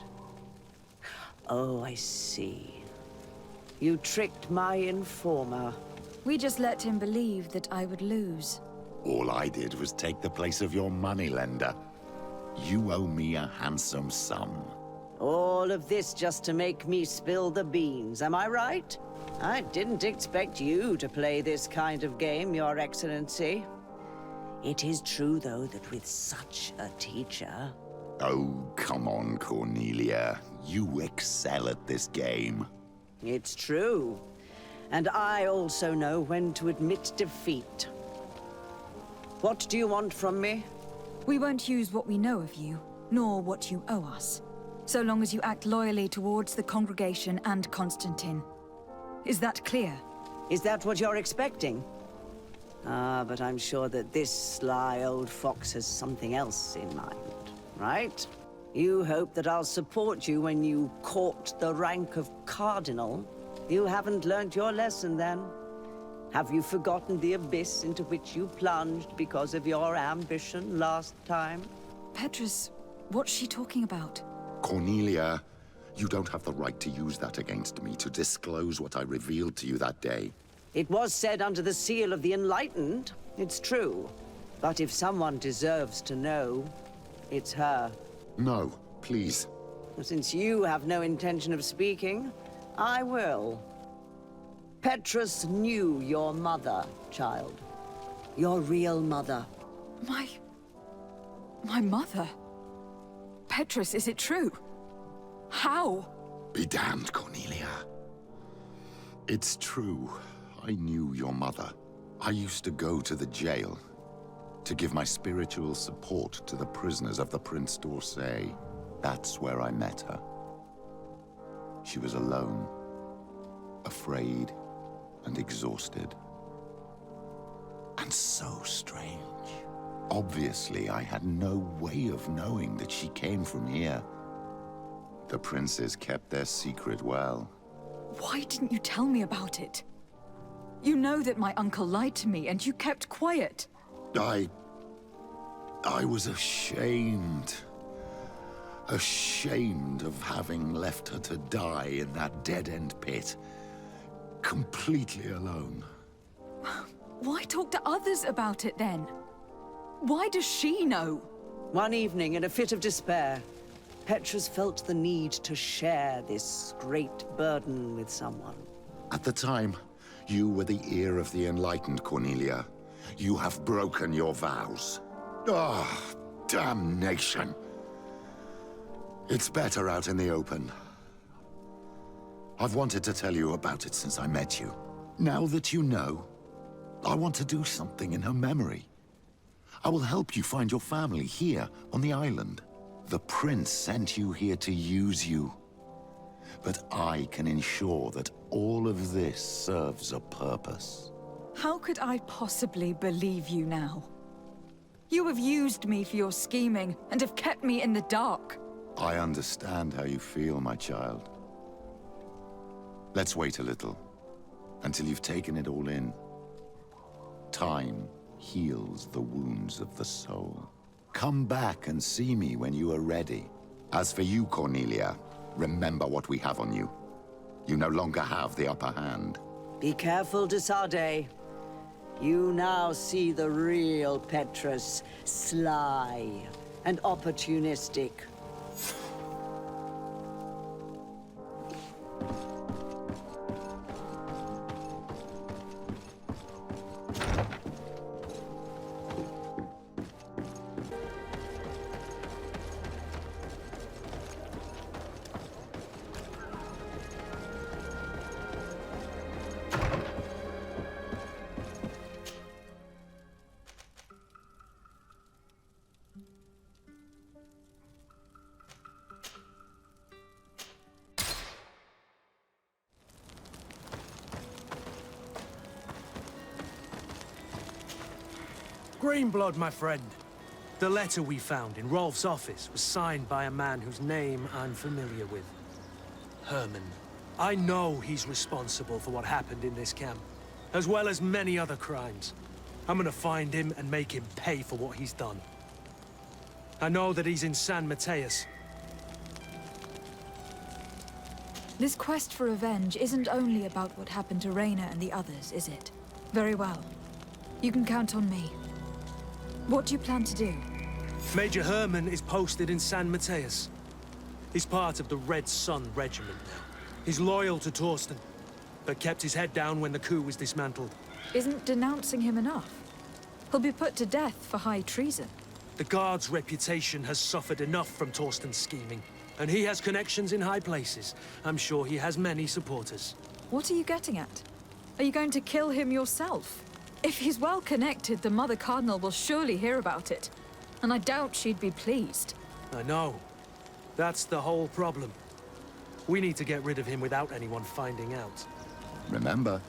Oh, I see. You tricked my informer. We just let him believe that I would lose. All I did was take the place of your moneylender. You owe me a handsome sum. All of this just to make me spill the beans, am I right? I didn't expect you to play this kind of game, Your Excellency. It is true, though, that with such a teacher... Oh, come on, Cornelia. You excel at this game. It's true. And I also know when to admit defeat. What do you want from me? We won't use what we know of you, nor what you owe us. So long as you act loyally towards the congregation and Constantine. Is that clear? Is that what you're expecting? But I'm sure that this sly old fox has something else in mind, right? You hope that I'll support you when you court the rank of cardinal. You haven't learnt your lesson, then. Have you forgotten the abyss into which you plunged because of your ambition last time? Petrus, what's she talking about? Cornelia, you don't have the right to use that against me, to disclose what I revealed to you that day. It was said under the seal of the Enlightened. It's true. But if someone deserves to know, it's her. No, please. Since you have no intention of speaking, I will. Petrus knew your mother, child. Your real mother. My mother? Petrus, is it true? How? Be damned, Cornelia. It's true. I knew your mother. I used to go to the jail to give my spiritual support to the prisoners of the Prince d'Orsay. That's where I met her. She was alone, afraid, and exhausted. And so strange. Obviously, I had no way of knowing that she came from here. The princes kept their secret well. Why didn't you tell me about it? You know that my uncle lied to me, and you kept quiet. I was ashamed. Ashamed of having left her to die in that dead-end pit. Completely alone. Why talk to others about it, then? Why does she know? One evening, in a fit of despair, Petrus felt the need to share this great burden with someone. At the time, you were the ear of the enlightened, Cornelia. You have broken your vows. Ah, damnation. It's better out in the open. I've wanted to tell you about it since I met you. Now that you know, I want to do something in her memory. I will help you find your family here on the island. The prince sent you here to use you. But I can ensure that all of this serves a purpose. How could I possibly believe you now? You have used me for your scheming, and have kept me in the dark. I understand how you feel, my child. Let's wait a little, until you've taken it all in. Time heals the wounds of the soul. Come back and see me when you are ready. As for you, Cornelia, remember what we have on you. You no longer have the upper hand. Be careful, de Sardet. You now see the real Petrus, sly and opportunistic. Greenblood, my friend. The letter we found in Rolf's office was signed by a man whose name I'm familiar with. Herman. I know he's responsible for what happened in this camp, as well as many other crimes. I'm gonna find him and make him pay for what he's done. I know that he's in San Mateus. This quest for revenge isn't only about what happened to Reyna and the others, is it? Very well. You can count on me. What do you plan to do? Major Herman is posted in San Mateus. He's part of the Red Sun Regiment now. He's loyal to Torsten, but kept his head down when the coup was dismantled. Isn't denouncing him enough? He'll be put to death for high treason. The Guard's reputation has suffered enough from Torsten's scheming, and he has connections in high places. I'm sure he has many supporters. What are you getting at? Are you going to kill him yourself? If he's well connected, the Mother Cardinal will surely hear about it. And I doubt she'd be pleased. I know. That's the whole problem. We need to get rid of him without anyone finding out. Remember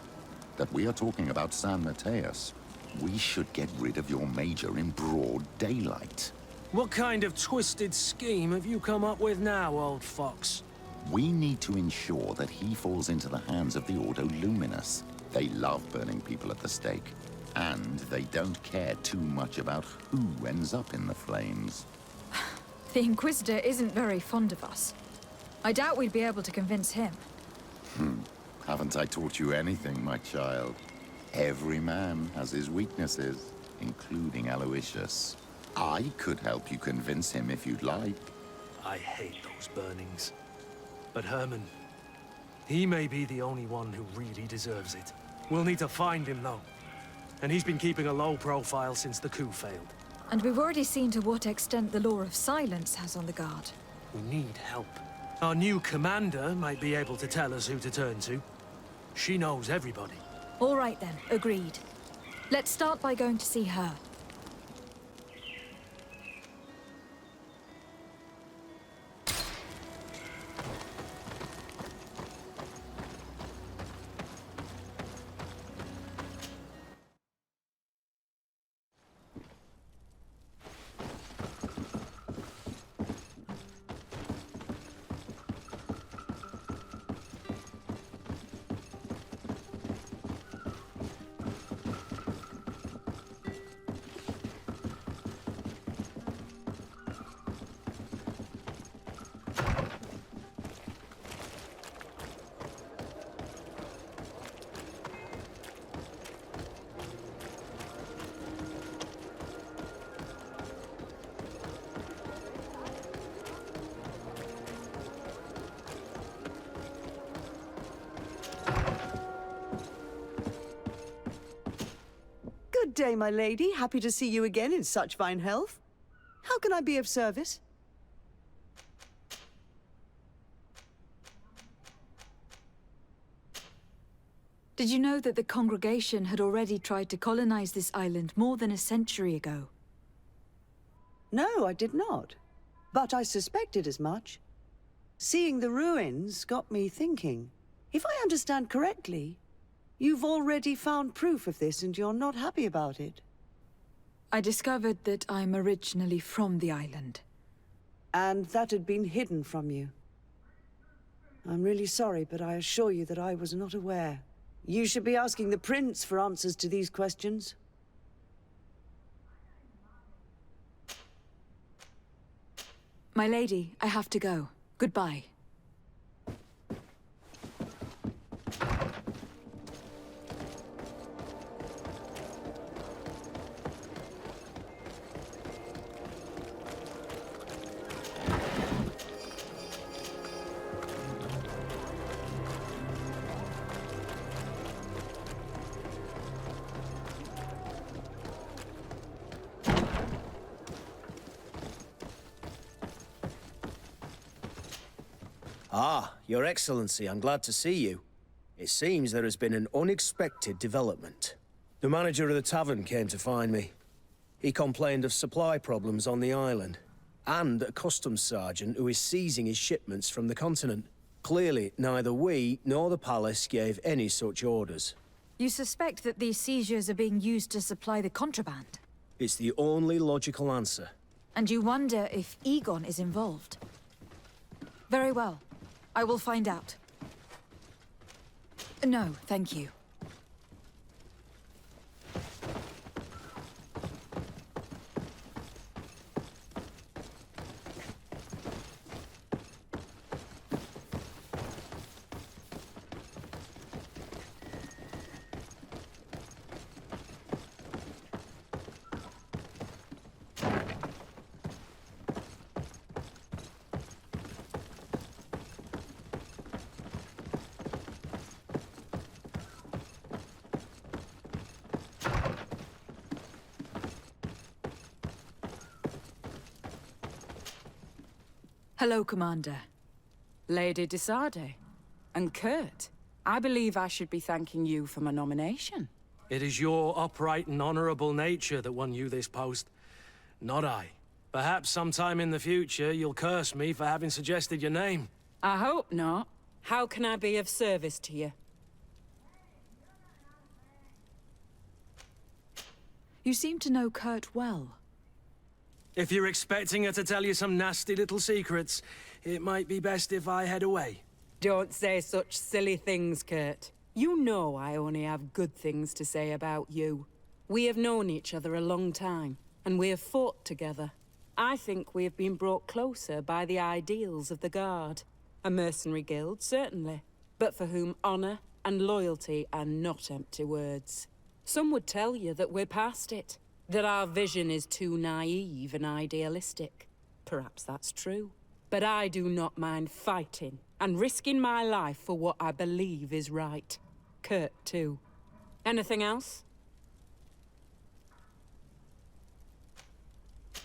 that we are talking about San Mateus. We should get rid of your major in broad daylight. What kind of twisted scheme have you come up with now, old fox? We need to ensure that he falls into the hands of the Ordo Luminous. They love burning people at the stake. And they don't care too much about who ends up in the flames. The Inquisitor isn't very fond of us. I doubt we'd be able to convince him. Haven't I taught you anything, my child? Every man has his weaknesses, including Aloysius. I could help you convince him if you'd like. I hate those burnings. But Herman, he may be the only one who really deserves it. We'll need to find him, though. And he's been keeping a low profile since the coup failed. And we've already seen to what extent the Law of Silence has on the Guard. We need help. Our new commander might be able to tell us who to turn to. She knows everybody. All right then, agreed. Let's start by going to see her. Good day, my lady. Happy to see you again in such fine health. How can I be of service? Did you know that the congregation had already tried to colonize this island more than a century ago? No, I did not. But I suspected as much. Seeing the ruins got me thinking. If I understand correctly, you've already found proof of this and you're not happy about it. I discovered that I'm originally from the island. And that had been hidden from you. I'm really sorry, but I assure you that I was not aware. You should be asking the Prince for answers to these questions. My lady, I have to go. Goodbye. Ah, Your Excellency, I'm glad to see you. It seems there has been an unexpected development. The manager of the tavern came to find me. He complained of supply problems on the island, and a customs sergeant who is seizing his shipments from the continent. Clearly, neither we nor the palace gave any such orders. You suspect that these seizures are being used to supply the contraband? It's the only logical answer. And you wonder if Egon is involved? Very well. I will find out. No, thank you. Hello, Commander. Lady Desade. And Kurt, I believe I should be thanking you for my nomination. It is your upright and honorable nature that won you this post, not I. Perhaps sometime in the future you'll curse me for having suggested your name. I hope not. How can I be of service to you? You seem to know Kurt well. If you're expecting her to tell you some nasty little secrets, it might be best if I head away. Don't say such silly things, Kurt. You know I only have good things to say about you. We have known each other a long time, and we have fought together. I think we have been brought closer by the ideals of the Guard. A mercenary guild, certainly, but for whom honor and loyalty are not empty words. Some would tell you that we're past it, that our vision is too naive and idealistic. Perhaps that's true. But I do not mind fighting and risking my life for what I believe is right. Kurt, too. Anything else?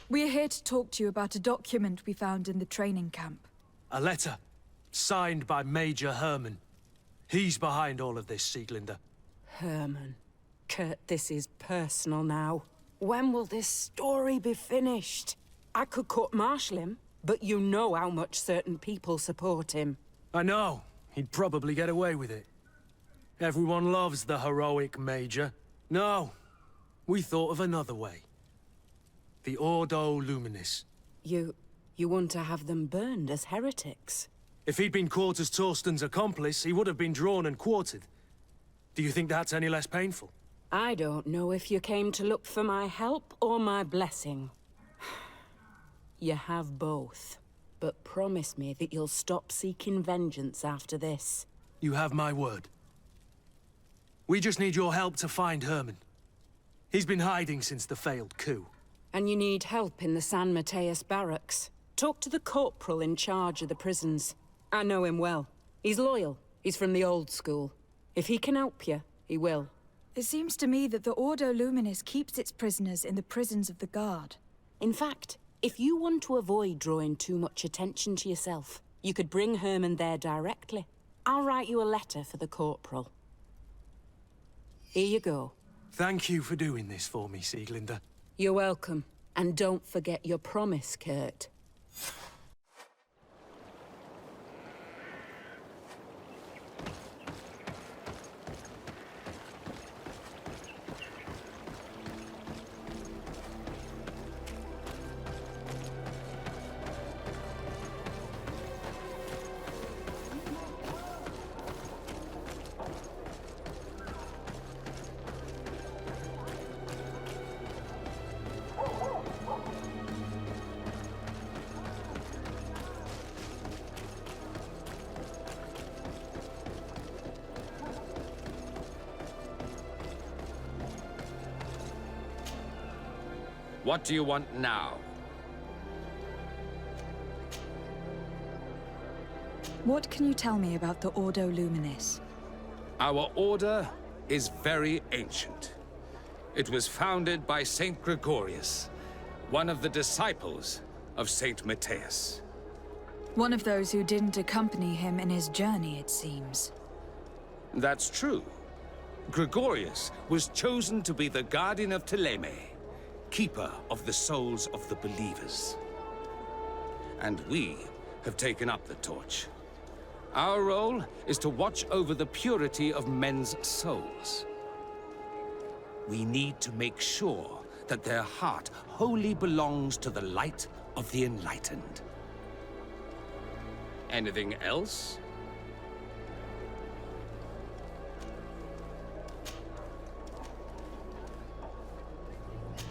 We're here to talk to you about a document we found in the training camp. A letter, signed by Major Herman. He's behind all of this, Sieglinde. Herman. Kurt, this is personal now. When will this story be finished? I could court-martial him, but you know how much certain people support him. I know. He'd probably get away with it. Everyone loves the heroic Major. No, we thought of another way. The Ordo Luminis. You want to have them burned as heretics? If he'd been caught as Torsten's accomplice, he would have been drawn and quartered. Do you think that's any less painful? I don't know if you came to look for my help or my blessing. You have both. But promise me that you'll stop seeking vengeance after this. You have my word. We just need your help to find Herman. He's been hiding since the failed coup. And you need help in the San Mateus barracks. Talk to the corporal in charge of the prisons. I know him well. He's loyal. He's from the old school. If he can help you, he will. It seems to me that the Ordo Luminis keeps its prisoners in the prisons of the Guard. In fact, if you want to avoid drawing too much attention to yourself, you could bring Herman there directly. I'll write you a letter for the corporal. Here you go. Thank you for doing this for me, Sieglinde. You're welcome. And don't forget your promise, Kurt. What do you want now? What can you tell me about the Ordo Luminis? Our order is very ancient. It was founded by Saint Gregorius, one of the disciples of Saint Matthias. One of those who didn't accompany him in his journey, it seems. That's true. Gregorius was chosen to be the guardian of Teleme, keeper of the souls of the believers. And we have taken up the torch. Our role is to watch over the purity of men's souls. We need to make sure that their heart wholly belongs to the light of the enlightened. Anything else?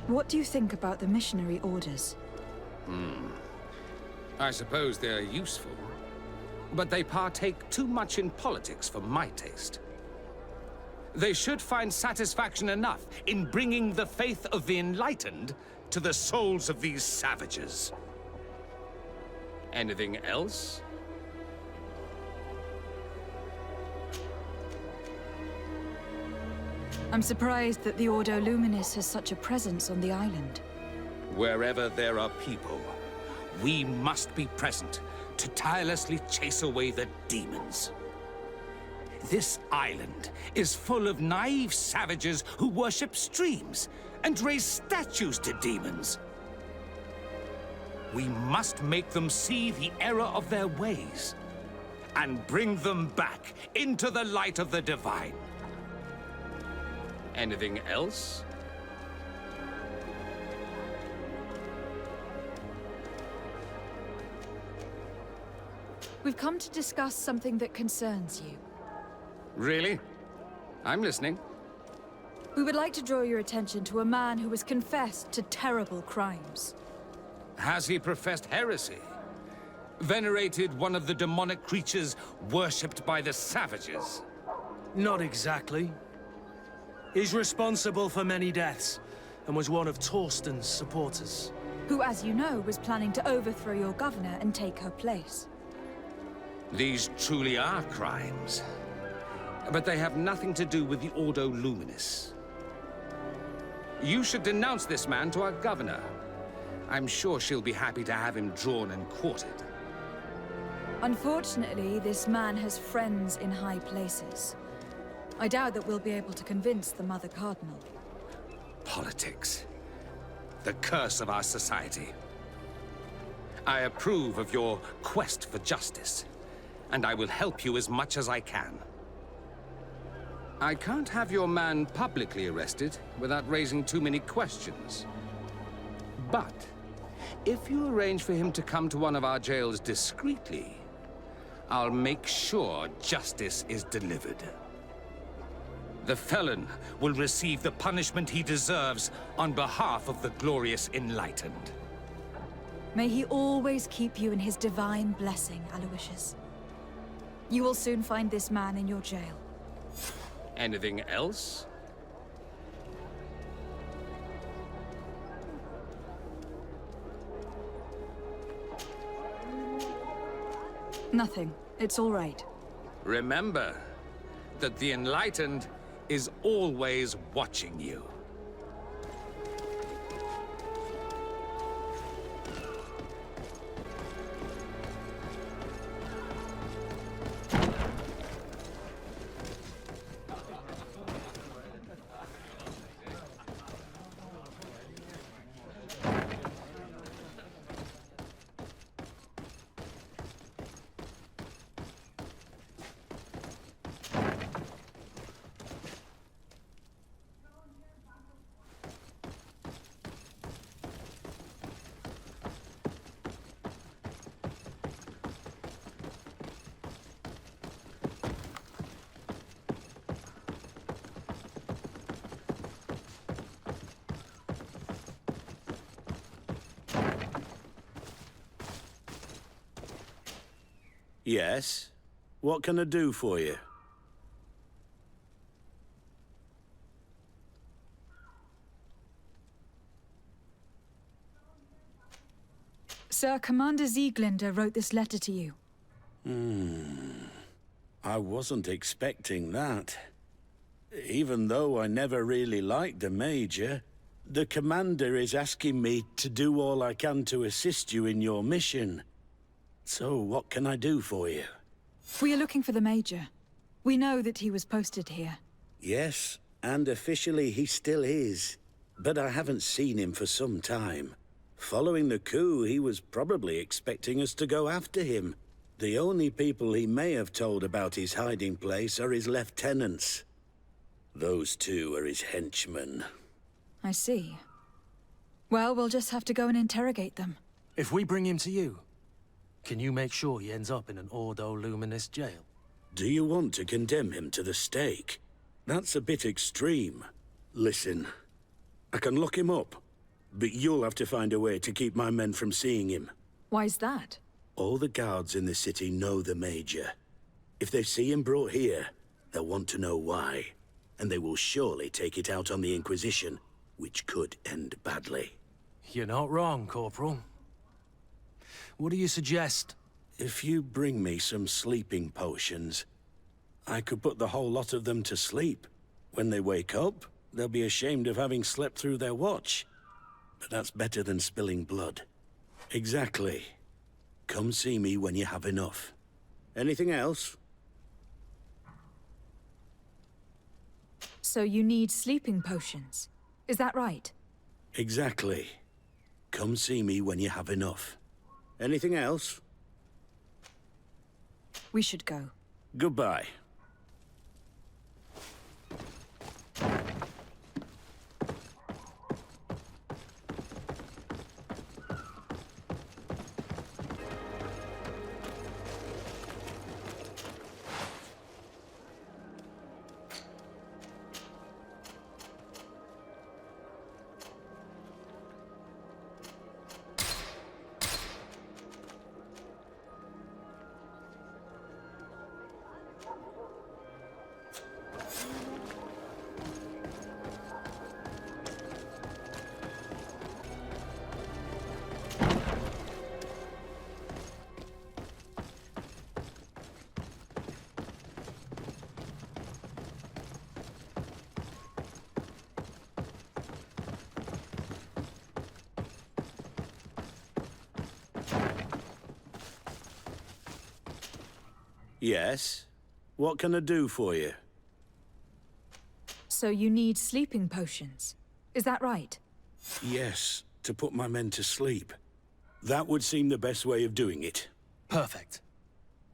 What do you think about the missionary orders? I suppose they're useful. But they partake too much in politics for my taste. They should find satisfaction enough in bringing the faith of the enlightened to the souls of these savages. Anything else? I'm surprised that the Ordo Luminis has such a presence on the island. Wherever there are people, we must be present to tirelessly chase away the demons. This island is full of naive savages who worship streams and raise statues to demons. We must make them see the error of their ways and bring them back into the light of the divine. Anything else? We've come to discuss something that concerns you. Really? I'm listening. We would like to draw your attention to a man who has confessed to terrible crimes. Has he professed heresy? Venerated one of the demonic creatures worshipped by the savages? Not exactly. He's responsible for many deaths, and was one of Torsten's supporters. Who, as you know, was planning to overthrow your governor and take her place. These truly are crimes. But they have nothing to do with the Ordo Luminis. You should denounce this man to our governor. I'm sure she'll be happy to have him drawn and quartered. Unfortunately, this man has friends in high places. I doubt that we'll be able to convince the Mother Cardinal. Politics. The curse of our society. I approve of your quest for justice, and I will help you as much as I can. I can't have your man publicly arrested without raising too many questions. But if you arrange for him to come to one of our jails discreetly, I'll make sure justice is delivered. The felon will receive the punishment he deserves on behalf of the glorious enlightened. May he always keep you in his divine blessing, Aloysius. You will soon find this man in your jail. Anything else? Nothing. It's all right. Remember that the enlightened is always watching you. Yes? What can I do for you? Sir, Commander Sieglinder wrote this letter to you. I wasn't expecting that. Even though I never really liked the Major, the Commander is asking me to do all I can to assist you in your mission. So, what can I do for you? We are looking for the Major. We know that he was posted here. Yes, and officially he still is. But I haven't seen him for some time. Following the coup, he was probably expecting us to go after him. The only people he may have told about his hiding place are his lieutenants. Those two are his henchmen. I see. Well, we'll just have to go and interrogate them. If we bring him to you, can you make sure he ends up in an Ordo Luminous jail? Do you want to condemn him to the stake? That's a bit extreme. Listen, I can lock him up, but you'll have to find a way to keep my men from seeing him. Why's that? All the guards in the city know the Major. If they see him brought here, they'll want to know why. And they will surely take it out on the Inquisition, which could end badly. You're not wrong, Corporal. What do you suggest? If you bring me some sleeping potions, I could put the whole lot of them to sleep. When they wake up, they'll be ashamed of having slept through their watch. But that's better than spilling blood. Exactly. Come see me when you have enough. Anything else? So you need sleeping potions. Is that right? Exactly. Come see me when you have enough. Anything else? We should go. Goodbye. Yes? What can I do for you? So you need sleeping potions. Is that right? Yes, to put my men to sleep. That would seem the best way of doing it. Perfect.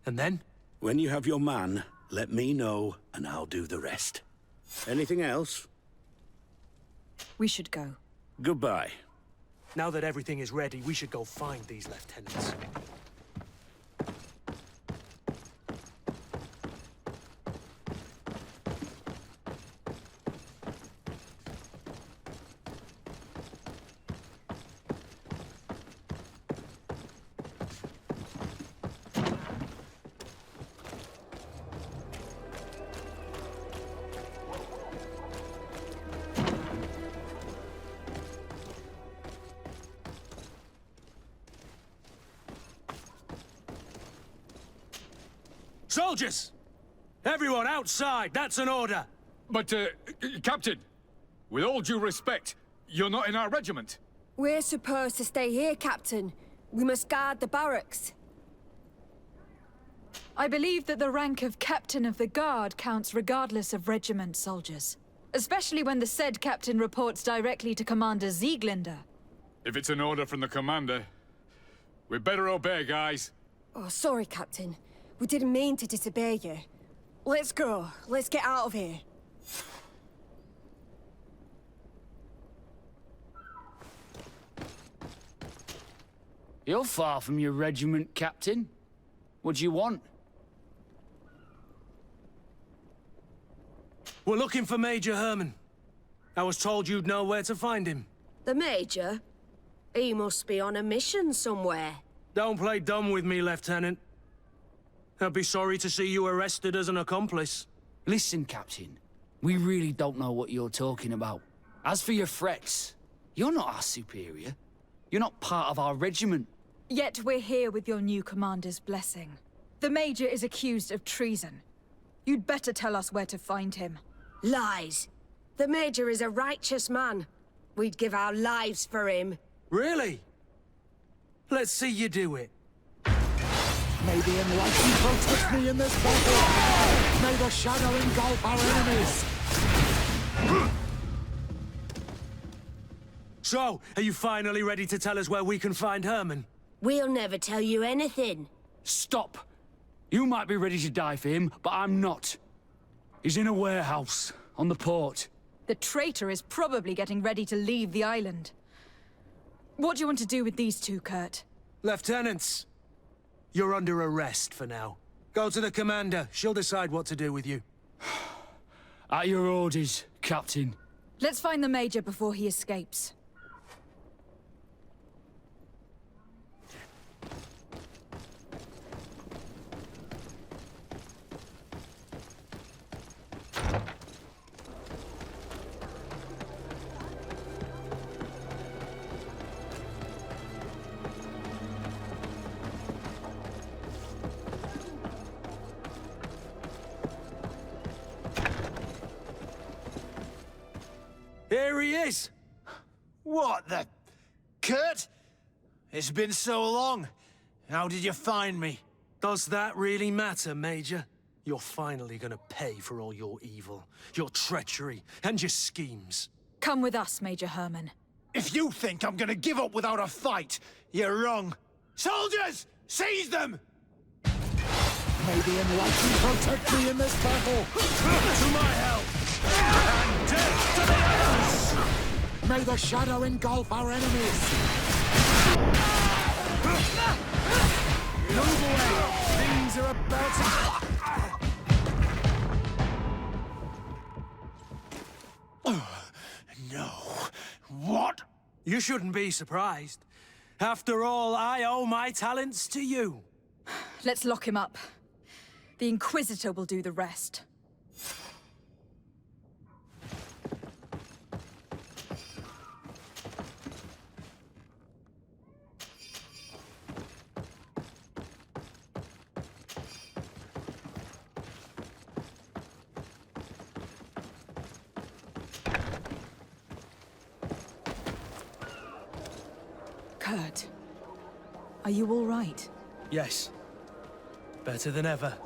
And then? When you have your man, let me know, and I'll do the rest. Anything else? We should go. Goodbye. Now that everything is ready, we should go find these lieutenants. Soldiers! Everyone outside, that's an order! But, Captain, with all due respect, you're not in our regiment. We're supposed to stay here, Captain. We must guard the barracks. I believe that the rank of Captain of the Guard counts regardless of regiment, soldiers. Especially when the said captain reports directly to Commander Sieglinder. If it's an order from the commander, we'd better obey, guys. Oh, sorry, Captain. We didn't mean to disobey you. Let's go. Let's get out of here. You're far from your regiment, Captain. What do you want? We're looking for Major Herman. I was told you'd know where to find him. The Major? He must be on a mission somewhere. Don't play dumb with me, Lieutenant. I'd be sorry to see you arrested as an accomplice. Listen, Captain. We really don't know what you're talking about. As for your threats, you're not our superior. You're not part of our regiment. Yet we're here with your new commander's blessing. The Major is accused of treason. You'd better tell us where to find him. Lies. The Major is a righteous man. We'd give our lives for him. Really? Let's see you do it. May the enlightened protect me in this battle! May the shadow engulf our enemies! So, are you finally ready to tell us where we can find Herman? We'll never tell you anything. Stop! You might be ready to die for him, but I'm not. He's in a warehouse, on the port. The traitor is probably getting ready to leave the island. What do you want to do with these two, Kurt? Lieutenants, you're under arrest for now. Go to the commander. She'll decide what to do with you. At your orders, Captain. Let's find the Major before he escapes. Here he is! What the... Kurt? It's been so long. How did you find me? Does that really matter, Major? You're finally gonna pay for all your evil, your treachery, and your schemes. Come with us, Major Herman. If you think I'm gonna give up without a fight, you're wrong. Soldiers! Seize them! May the enlightened protect me in this battle! To my help! And death to the others! May the shadow engulf our enemies! Move away! Things are about to... No. What? You shouldn't be surprised. After all, I owe my talents to you. Let's lock him up. The Inquisitor will do the rest. Kurt, are you all right? Yes. Better than ever.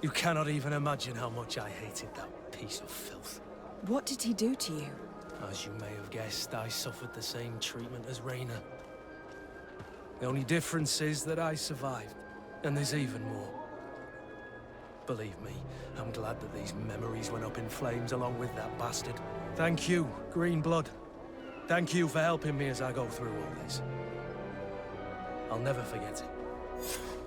You cannot even imagine how much I hated that piece of filth. What did he do to you? As you may have guessed, I suffered the same treatment as Raina. The only difference is that I survived, and there's even more. Believe me, I'm glad that these memories went up in flames along with that bastard. Thank you, Green Blood. Thank you for helping me as I go through all this. I'll never forget it.